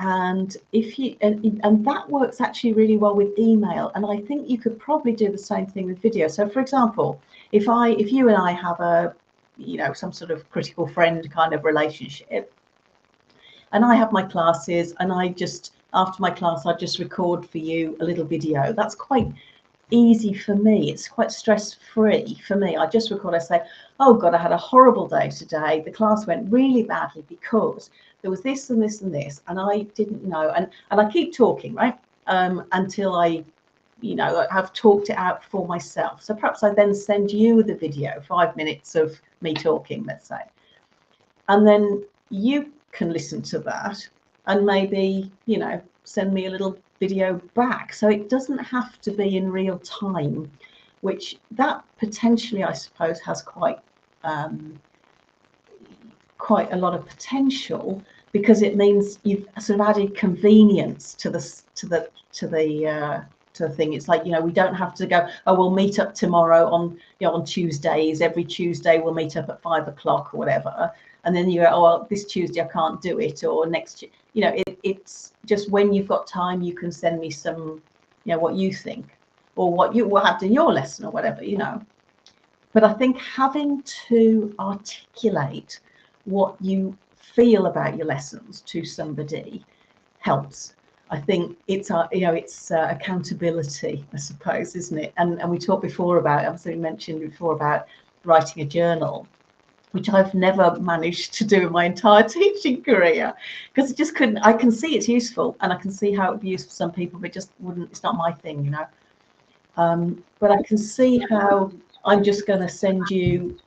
And if you and that works actually really well with email, and I think you could probably do the same thing with video. So, for example, if you and I have a some sort of critical friend kind of relationship, and I have my classes, and after my class I just record for you a little video. That's quite easy for me. It's quite stress-free for me. I just record. I say, oh God, I had a horrible day today. The class went really badly because there was this and this and this, and I didn't know. And I keep talking, right, until I, have talked it out for myself. So perhaps I then send you the video, 5 minutes of me talking, let's say, and then you can listen to that and maybe, send me a little video back, so it doesn't have to be in real time, which that potentially, I suppose, has quite a lot of potential, because it means you've sort of added convenience to the thing. It's like, we don't have to go, oh, we'll meet up tomorrow on Tuesdays. Every Tuesday we'll meet up at 5 o'clock or whatever. And then you go, oh, well, this Tuesday I can't do it, or next, it's just when you've got time, you can send me some, what you think, or what you will have in your lesson, or whatever, But I think having to articulate what you feel about your lessons to somebody helps. I think it's accountability, I suppose, isn't it? And we talked before about, absolutely mentioned before, about writing a journal, which I've never managed to do in my entire teaching career, because I just couldn't. I can see it's useful, and I can see how it would be useful for some people, but it just wouldn't. It's not my thing, But I can see how I'm just going to send you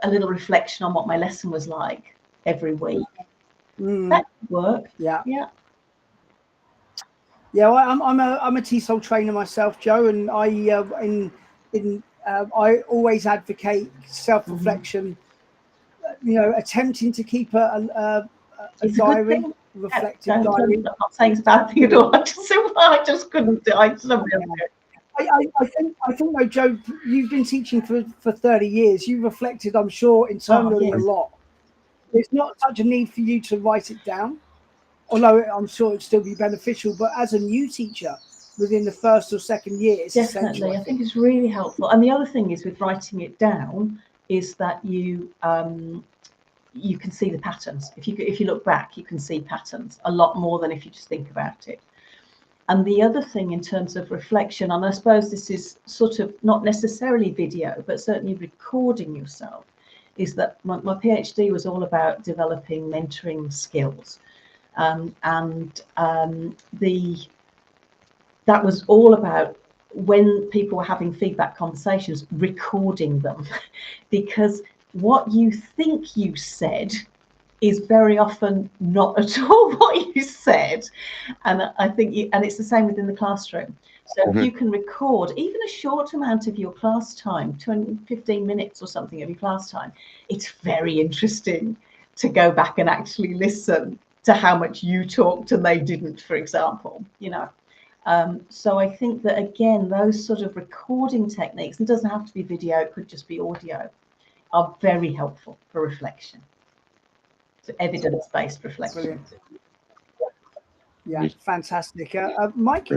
a little reflection on what my lesson was like every week. That could work. Yeah. Yeah. Yeah, well, I'm a TESOL trainer myself, Jo, and I always advocate self-reflection. Attempting to keep a diary, reflective diary. I'm not saying it's a bad thing at all. I just couldn't do it. I think though, Jo, you've been teaching for 30 years. You reflected, I'm sure, internally a lot. There's not such a need for you to write it down, although I'm sure it'd still be beneficial. But as a new teacher, within the first or second year, it's definitely, essential. I think it's really helpful. And the other thing is, with writing it down, is that you can see the patterns. If you look back, you can see patterns a lot more than if you just think about it. And the other thing in terms of reflection, and I suppose this is sort of not necessarily video, but certainly recording yourself, is that my PhD was all about developing mentoring skills. That was all about, when people were having feedback conversations, recording them, because what you think you said is very often not at all what you said. And I think and it's the same within the classroom. So if you can record even a short amount of your class time, 15 minutes or something of your class time, it's very interesting to go back and actually listen to how much you talked and they didn't, for example, So I think that, again, those sort of recording techniques, it doesn't have to be video, it could just be audio, are very helpful for reflection. So evidence-based reflection. Brilliant. Yeah, fantastic. Mike?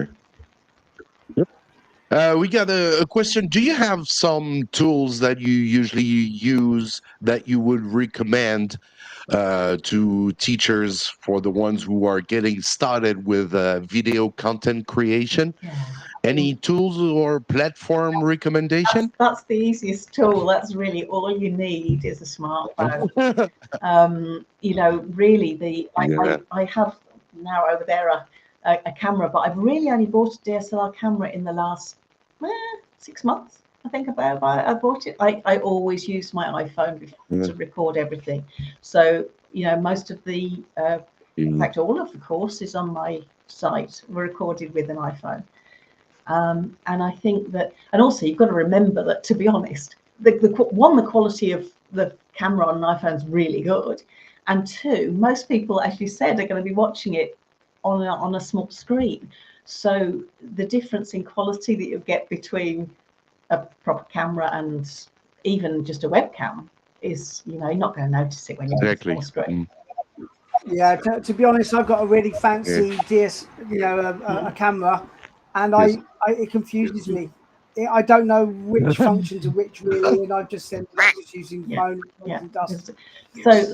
We got a question. Do you have some tools that you usually use that you would recommend to teachers for the ones who are getting started with video content creation? Yeah. Any tools or platform recommendation? That's the easiest tool. That's really all you need is a smartphone. Really, I have now over there a camera, but I've really only bought a DSLR camera in the last 6 months. I think I bought it. I always use my iPhone to record everything. So, most of the, in fact, all of the courses on my site were recorded with an iPhone. And I think that, and also you've got to remember that, to be honest, the quality of the camera on an iPhone is really good. And two, most people, as you said, are going to be watching it on a small screen. So the difference in quality that you get between a proper camera and even just a webcam is, you're not going to notice it when you're on a small screen. Yeah, to be honest, I've got a really fancy a camera, and it confuses me. I don't know which function to which, really, and I've just sent just using the phone and dust.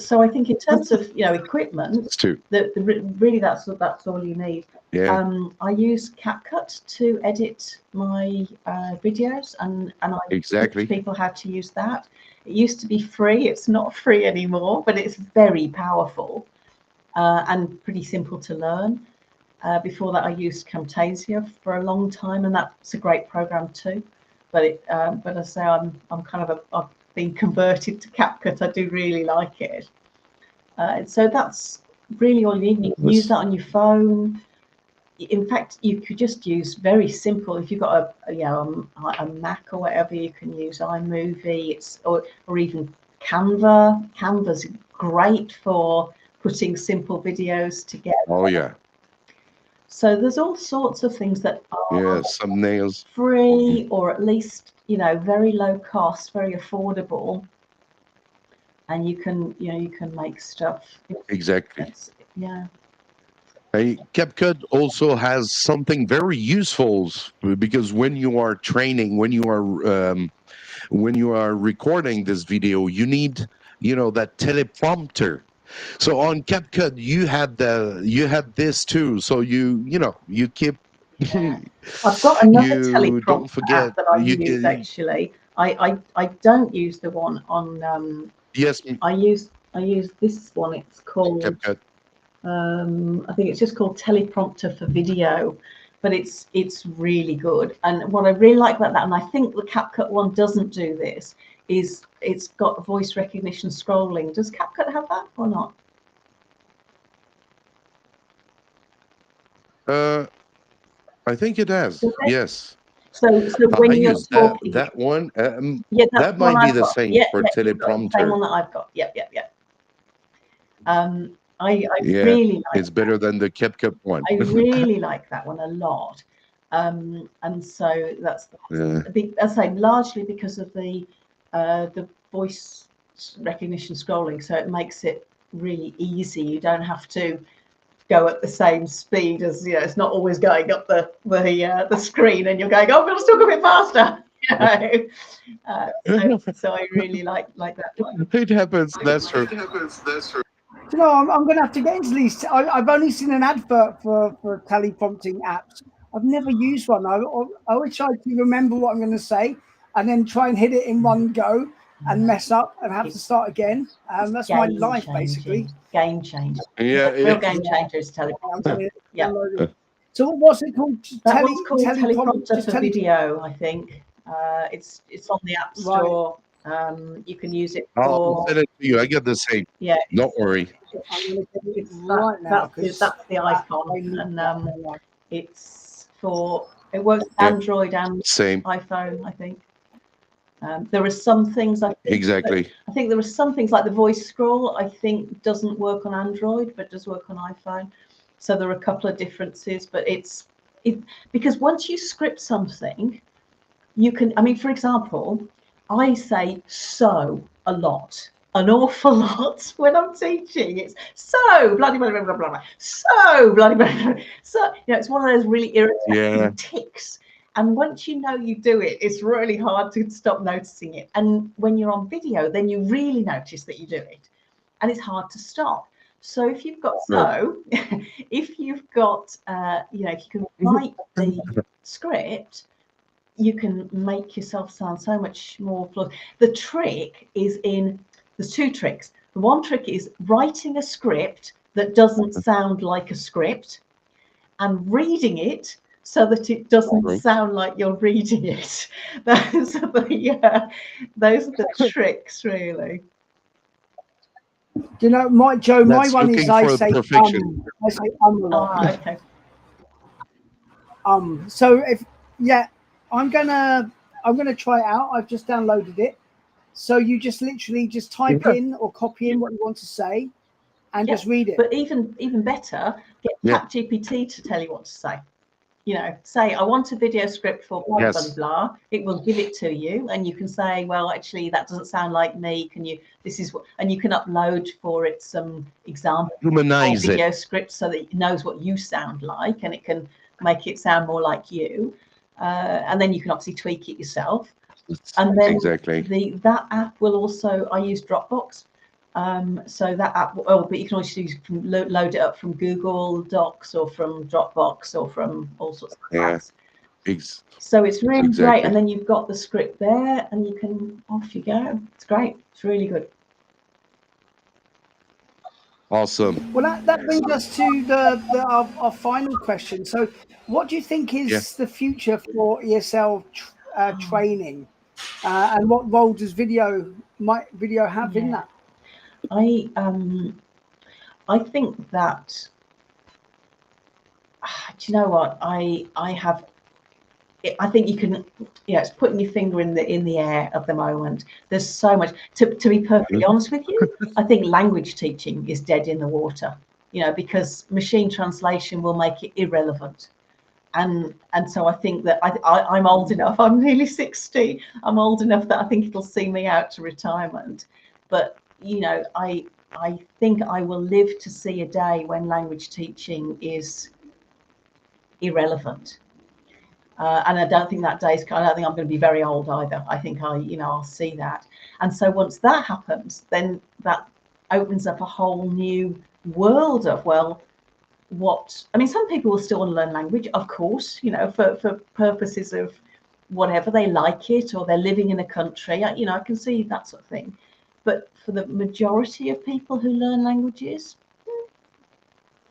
So I think in terms of equipment, really that's all you need. I use CapCut to edit my videos, and I teach people how to use that. It used to be free. It's not free anymore, but it's very powerful and pretty simple to learn. Before that, I used Camtasia for a long time, and that's a great program too. But as I say, I'm kind of I've been converted to CapCut. I do really like it. So that's really all you need. You can use that on your phone. in fact, you could just use very simple. If you've got a Mac or whatever, you can use iMovie. Or even Canva. Canva's great for putting simple videos together. Oh yeah. So there's all sorts of things that are thumbnails, free, or at least very low cost, very affordable, and you can make stuff. Exactly. Yeah. CapCut also has something very useful, because when you are training, when you are recording this video, you need that teleprompter. So on CapCut you have this too. So you keep. Yeah. I've got another You don't teleprompter forget app that I use actually. I don't use the one on. Yes. I use this one. It's called CapCut. I think it's just called teleprompter for video, but it's really good. And what I really like about that, and I think the CapCut one doesn't do this, is it's got voice recognition scrolling. Does CapCut have that or not? I think it has. Yes. So when I you're use talking, that one. that might be the got. same for teleprompter. The same one that I've got. Yep. I Yeah, really like it's better than the CapCut one. I really like that one a lot. And so that's as I say, largely because of the voice recognition scrolling. So it makes it really easy. You don't have to go at the same speed as it's not always going up the screen, and you're going, oh, we'll still go a bit faster. So I really like that one. It happens. That's true. I'm going to have to get into these. I've only seen an advert for teleprompting apps. I've never used one. I always try to remember what I'm going to say and then try and hit it in one go and mess up and have to start again. That's my life, basically. Game changer. Yeah, real game changer is teleprompter. Yeah. So what's it called? That one's called teleprompter for video, I think. It's on the App Store. You can use it for. I'll send it to you. I get the same. Yeah. Don't worry. That's the icon, and it's for. It works Android and iPhone, I think. There are some things I think I think there are some things like the voice scroll I think doesn't work on Android but does work on iPhone. So there are a couple of differences, but it's because once you script something, you can. I mean, for example, I say so a lot, an awful lot when I'm teaching. It's so bloody blah blah blah blah blah. So bloody blah blah. So it's one of those really irritating tics. And once you know you do it, it's really hard to stop noticing it. And when you're on video, then you really notice that you do it, and it's hard to stop. So if you've got if you've got if you can write the script, you can make yourself sound so much more flawed. The trick is there's two tricks. The one trick is writing a script that doesn't sound like a script and reading it so that it doesn't sound like you're reading it. Those are the tricks, really. Do you know, Joe, my one is I say perfection. I say a lot. Okay. So I'm gonna try it out. I've just downloaded it. So you just literally just type in or copy in what you want to say and just read it. But even better, get ChatGPT to tell you what to say. Say, I want a video script for blah, blah, blah. It will give it to you, and you can say, well, actually, that doesn't sound like me. And you can upload for it some example video scripts so that it knows what you sound like, and it can make it sound more like you. And then you can obviously tweak it yourself. And then that app will also, I use Dropbox. So that app, but you can also load it up from Google Docs or from Dropbox or from all sorts of apps. So it's really great. And then you've got the script there and you can, off you go. It's great. It's really good. Awesome. Well, that brings us to our final question. So what do you think is the future for ESL training? And what role does video have in that? I think that do you know what? I think you can, it's putting your finger in the air at the moment. There's so much. To be perfectly honest with you, I think language teaching is dead in the water, because machine translation will make it irrelevant. And so I think that I'm old enough. I'm nearly 60. I'm old enough that I think it'll see me out to retirement. But I think I will live to see a day when language teaching is irrelevant. And I don't think that day's. I don't think I'm going to be very old either. I think I'll see that. And so once that happens, then that opens up a whole new world of, some people will still want to learn language, of course, for purposes of whatever, they like it, or they're living in a country. I can see that sort of thing. But for the majority of people who learn languages,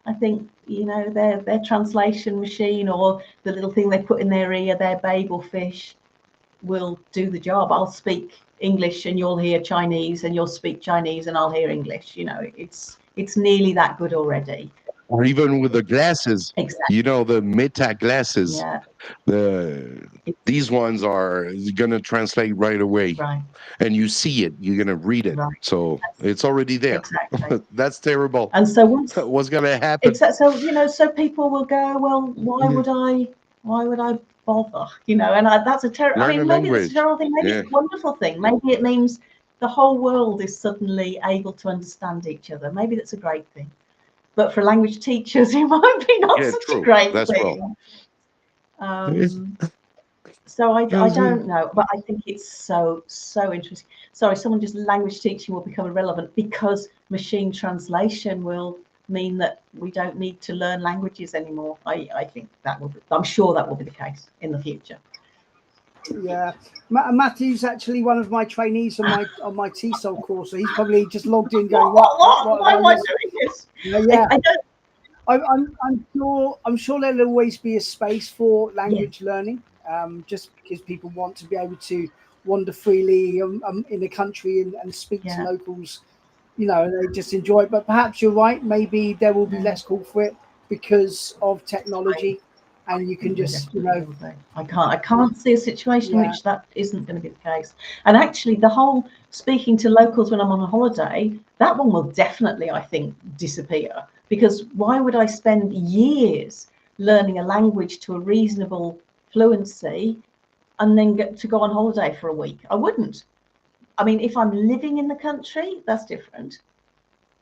I think, their translation machine, or the little thing they put in their ear, their babel fish, will do the job. I'll speak English and you'll hear Chinese, and you'll speak Chinese and I'll hear English. It's nearly that good already. Or even with the glasses, exactly. The Meta glasses. Yeah. These ones are going to translate right away. Right. And you see it, you're going to read it. Right. So it's already there. Exactly. That's terrible. And so what's going to happen? So people will go, well, why would I bother? And that's a terrible. Maybe that's a terrible thing. Maybe it's a wonderful thing. Maybe it means the whole world is suddenly able to understand each other. Maybe that's a great thing. But for language teachers, it might be not such a great thing. So I don't know, but I think it's so interesting. Sorry, language teaching will become irrelevant because machine translation will mean that we don't need to learn languages anymore. I think I'm sure that will be the case in the future. Yeah, Matthew's actually one of my trainees on my TESOL course, so he's probably just logged in going, why am I doing this? Yeah. I'm sure there'll always be a space for language learning, just because people want to be able to wander freely in the country and speak to locals, and they just enjoy it. But perhaps you're right, maybe there will be less call for it because of technology. And you can just, I can't see a situation in which that isn't going to be the case. And actually, the whole speaking to locals when I'm on a holiday, that one will definitely, I think, disappear. Because why would I spend years learning a language to a reasonable fluency and then get to go on holiday for a week? I wouldn't. If I'm living in the country, that's different.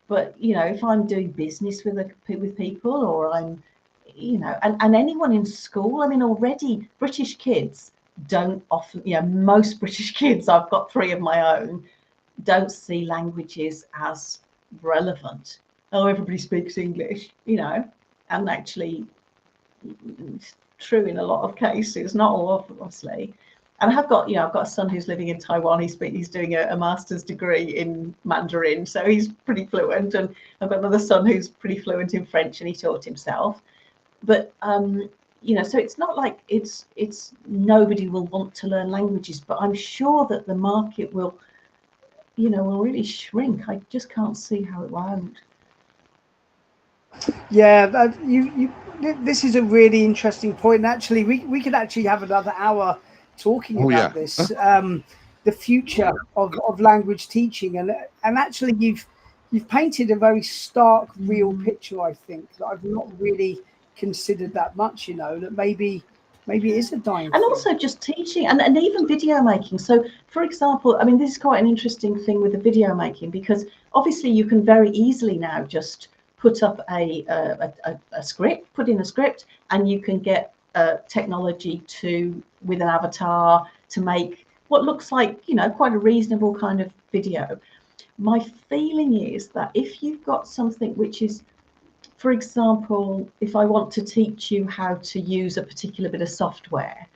But, if I'm doing business with people, or I'm and anyone in school, already British kids don't often, most British kids, I've got 3 of my own, don't see languages as relevant. Oh, everybody speaks English, and actually it's true in a lot of cases, not all, obviously. And I've got a son who's living in Taiwan. He's doing a master's degree in Mandarin, so he's pretty fluent. And I've got another son who's pretty fluent in French, and he taught himself. But so it's not like it's nobody will want to learn languages, but I'm sure that the market will really shrink. I just can't see how it won't. Yeah, this is a really interesting point. Actually, we could actually have another hour talking about this. The future of language teaching, and actually you've painted a very stark, real picture. I think that I've not really considered that much, that maybe it is a dying and thing. Also just teaching and even video making. So for example, this is quite an interesting thing with the video making, because obviously you can very easily now just put up a script, put in a script, and you can get technology with an avatar to make what looks like quite a reasonable kind of video. My feeling is that if you've got something which is, for example, if I want to teach you how to use a particular bit of software,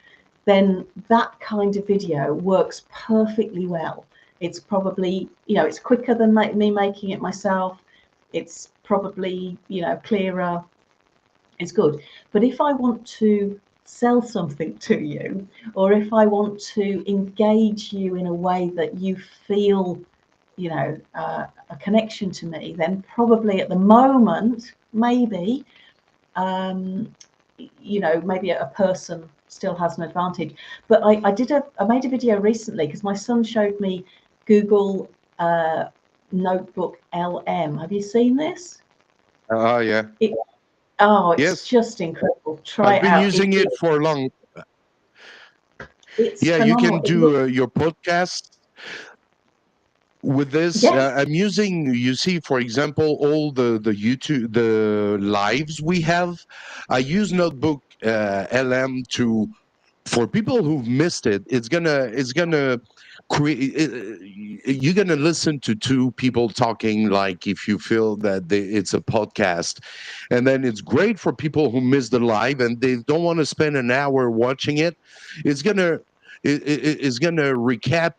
then that kind of video works perfectly well. It's probably, it's quicker than me making it myself. It's probably, clearer. It's good. But if I want to sell something to you, or if I want to engage you in a way that you feel, a connection to me, then probably at the moment, maybe you know, maybe a person still has an advantage. But I made a video recently because my son showed me Google Notebook LM. Have you seen this? Oh, yeah. It's just incredible. Try I've been it out. using it for long. It's yeah, phenomenal. You can do your podcast with this. Yes. I'm using, you see, for example, all the YouTube, the lives we have. I use Notebook LM to, for people who've missed it, it's gonna create. You're gonna listen to two people talking, like if you feel that it's a podcast, and then it's great for people who miss the live and they don't want to spend an hour watching it. It's gonna it's gonna recap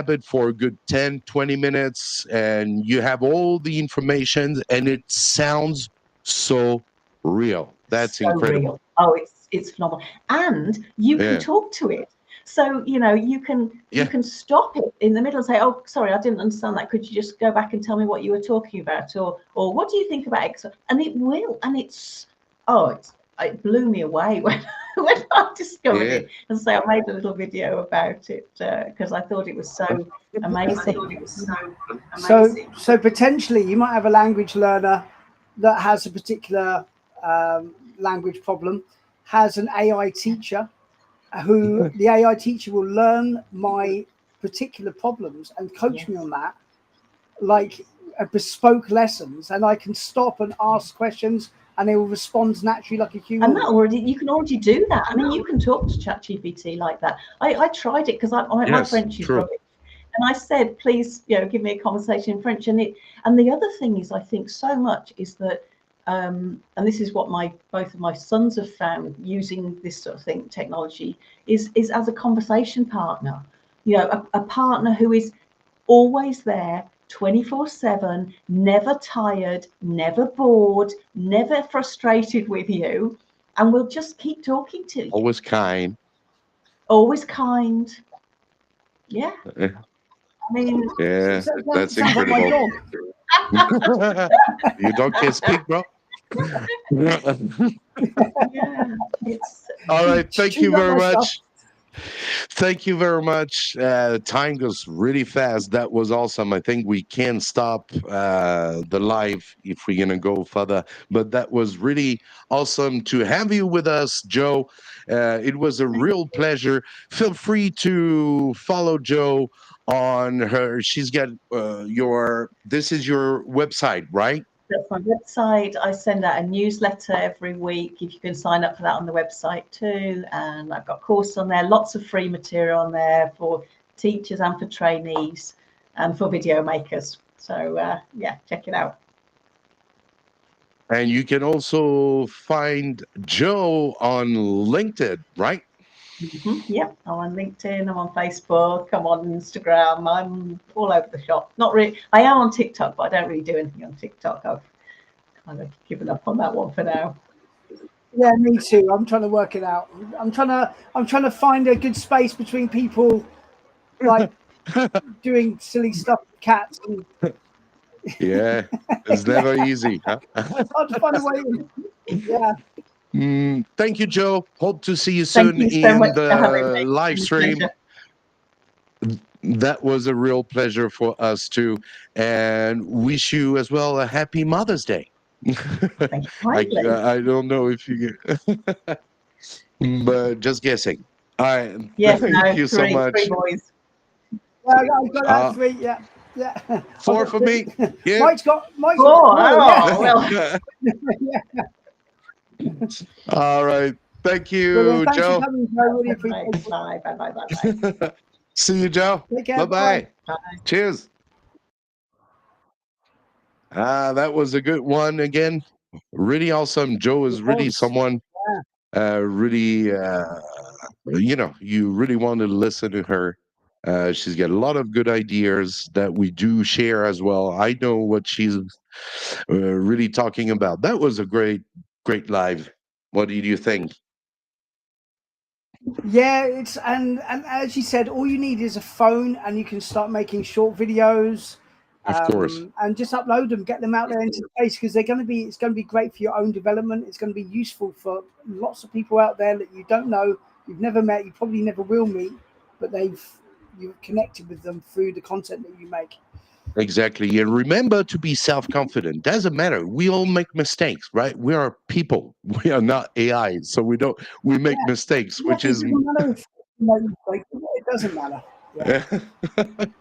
it for a good 10-20 minutes, and you have all the information, and it sounds so real. That's so incredible. Real. Oh, it's phenomenal. And you can talk to it. So, you know, you can stop it in the middle and say, oh, sorry, I didn't understand that. Could you just go back and tell me what you were talking about? Or what do you think about X? And it will. And it blew me away when I discovered it. And so I made a little video about it because I thought it was so amazing. So potentially you might have a language learner that has a particular language problem, has an AI teacher who the AI teacher will learn my particular problems and coach me on that, like a bespoke lessons, and I can stop and ask questions and they will respond naturally like a human. And you can already do that. I mean, you can talk to ChatGPT like that. I tried it because my French is rubbish. And I said, please, you know, give me a conversation in French. And the other thing is, I think so much is that, and this is what both of my sons have found using this sort of thing, technology, is as a conversation partner. You know, a partner who is always there, 24/7, never tired, never bored, never frustrated with you, and will just keep talking to you. Always kind. Always kind. Yeah. I mean, that's incredible. You don't can speak, bro. All right. Thank you very much. Thank you very much. Time goes really fast. That was awesome. I think we can stop the live if we're going to go further. But that was really awesome to have you with us, Jo. It was a real pleasure. Feel free to follow Jo on her. She's got this is your website, right? That's my website. I send out a newsletter every week. If you can sign up for that on the website too. And I've got a course on there, lots of free material on there for teachers and for trainees and for video makers. So yeah, check it out. And you can also find Jo on LinkedIn, right? Yep, I'm on LinkedIn, I'm on Facebook, I'm on Instagram, I'm all over the shop. Not really, I am on TikTok, but I don't really do anything on TikTok. I've kind of given up on that one for now. Yeah, me too. I'm trying to work it out. I'm trying to find a good space between people like doing silly stuff with cats. And yeah, it's never easy, huh? Hard to find a way in. Yeah. Thank you, Jo. Hope to see you soon in the live stream. That was a real pleasure for us too, and wish you as well a happy Mother's Day. I don't know if you get, but just guessing. All right. Yes, thank you so much. 3 boys. Yeah, I got that 3. Yeah. 4 for me. Yeah. Mike's got 4. Well. All right. Thank you, Jo. Bye. See you, Jo. Bye-bye. Cheers. That was a good one again. Really awesome. Jo is really someone really you really want to listen to her. She's got a lot of good ideas that we do share as well. I know what she's really talking about. That was a great live. What did you think? Yeah, it's and as you said, all you need is a phone and you can start making short videos. Of course. And just upload them, get them out there into space, because it's going to be great for your own development. It's going to be useful for lots of people out there that you don't know, you've never met, you probably never will meet, but you've connected with them through the content that you make. Exactly. And remember to be self-confident. Doesn't matter. We all make mistakes, right? We are people. We are not AI. So we make mistakes, which it is doesn't matter if you make mistakes. It doesn't matter. Yeah.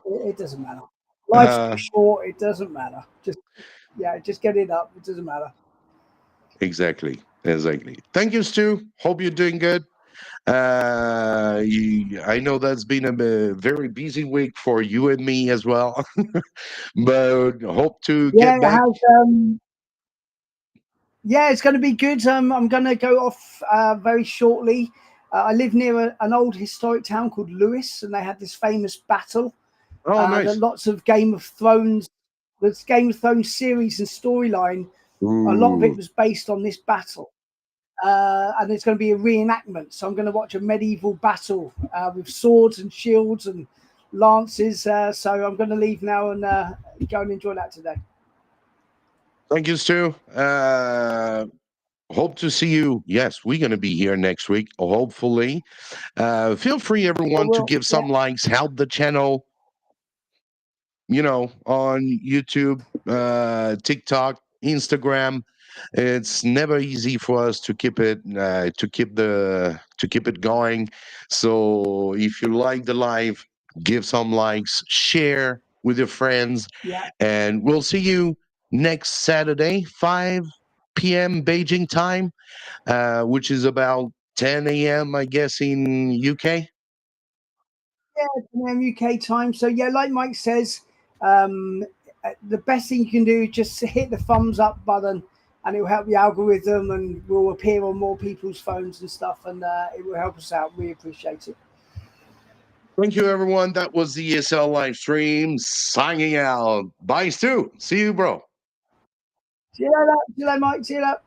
It doesn't matter. Life's too short. It doesn't matter. Just get it up. It doesn't matter. Exactly. Thank you, Stu. Hope you're doing good. I know that's been a very busy week for you and me as well, but hope to get back. It's going to be good. I'm going to go off very shortly. I live near an old historic town called Lewis, and they had this famous battle. Oh, nice. That lots of Game of Thrones series and storyline. A lot of it was based on this battle. And it's going to be a reenactment. So I'm going to watch a medieval battle with swords and shields and lances. So I'm going to leave now and go and enjoy that today. Thank you, Stu. Hope to see you. Yes, we're going to be here next week, hopefully. Feel free, everyone, to give some likes, help the channel, on YouTube, TikTok, Instagram. It's never easy for us to keep it going. So if you like the live, give some likes, share with your friends, and we'll see you next Saturday, 5 p.m. Beijing time, which is about 10 a.m. I guess in UK. Yeah, UK time. So like Mike says, the best thing you can do is just hit the thumbs up button, and it will help the algorithm, and will appear on more people's phones and stuff, and it will help us out. We appreciate it. Thank you, everyone. That was the ESL live stream. Signing out. Bye, Stu. See you, bro. See you later. See you later, Mike. See you later.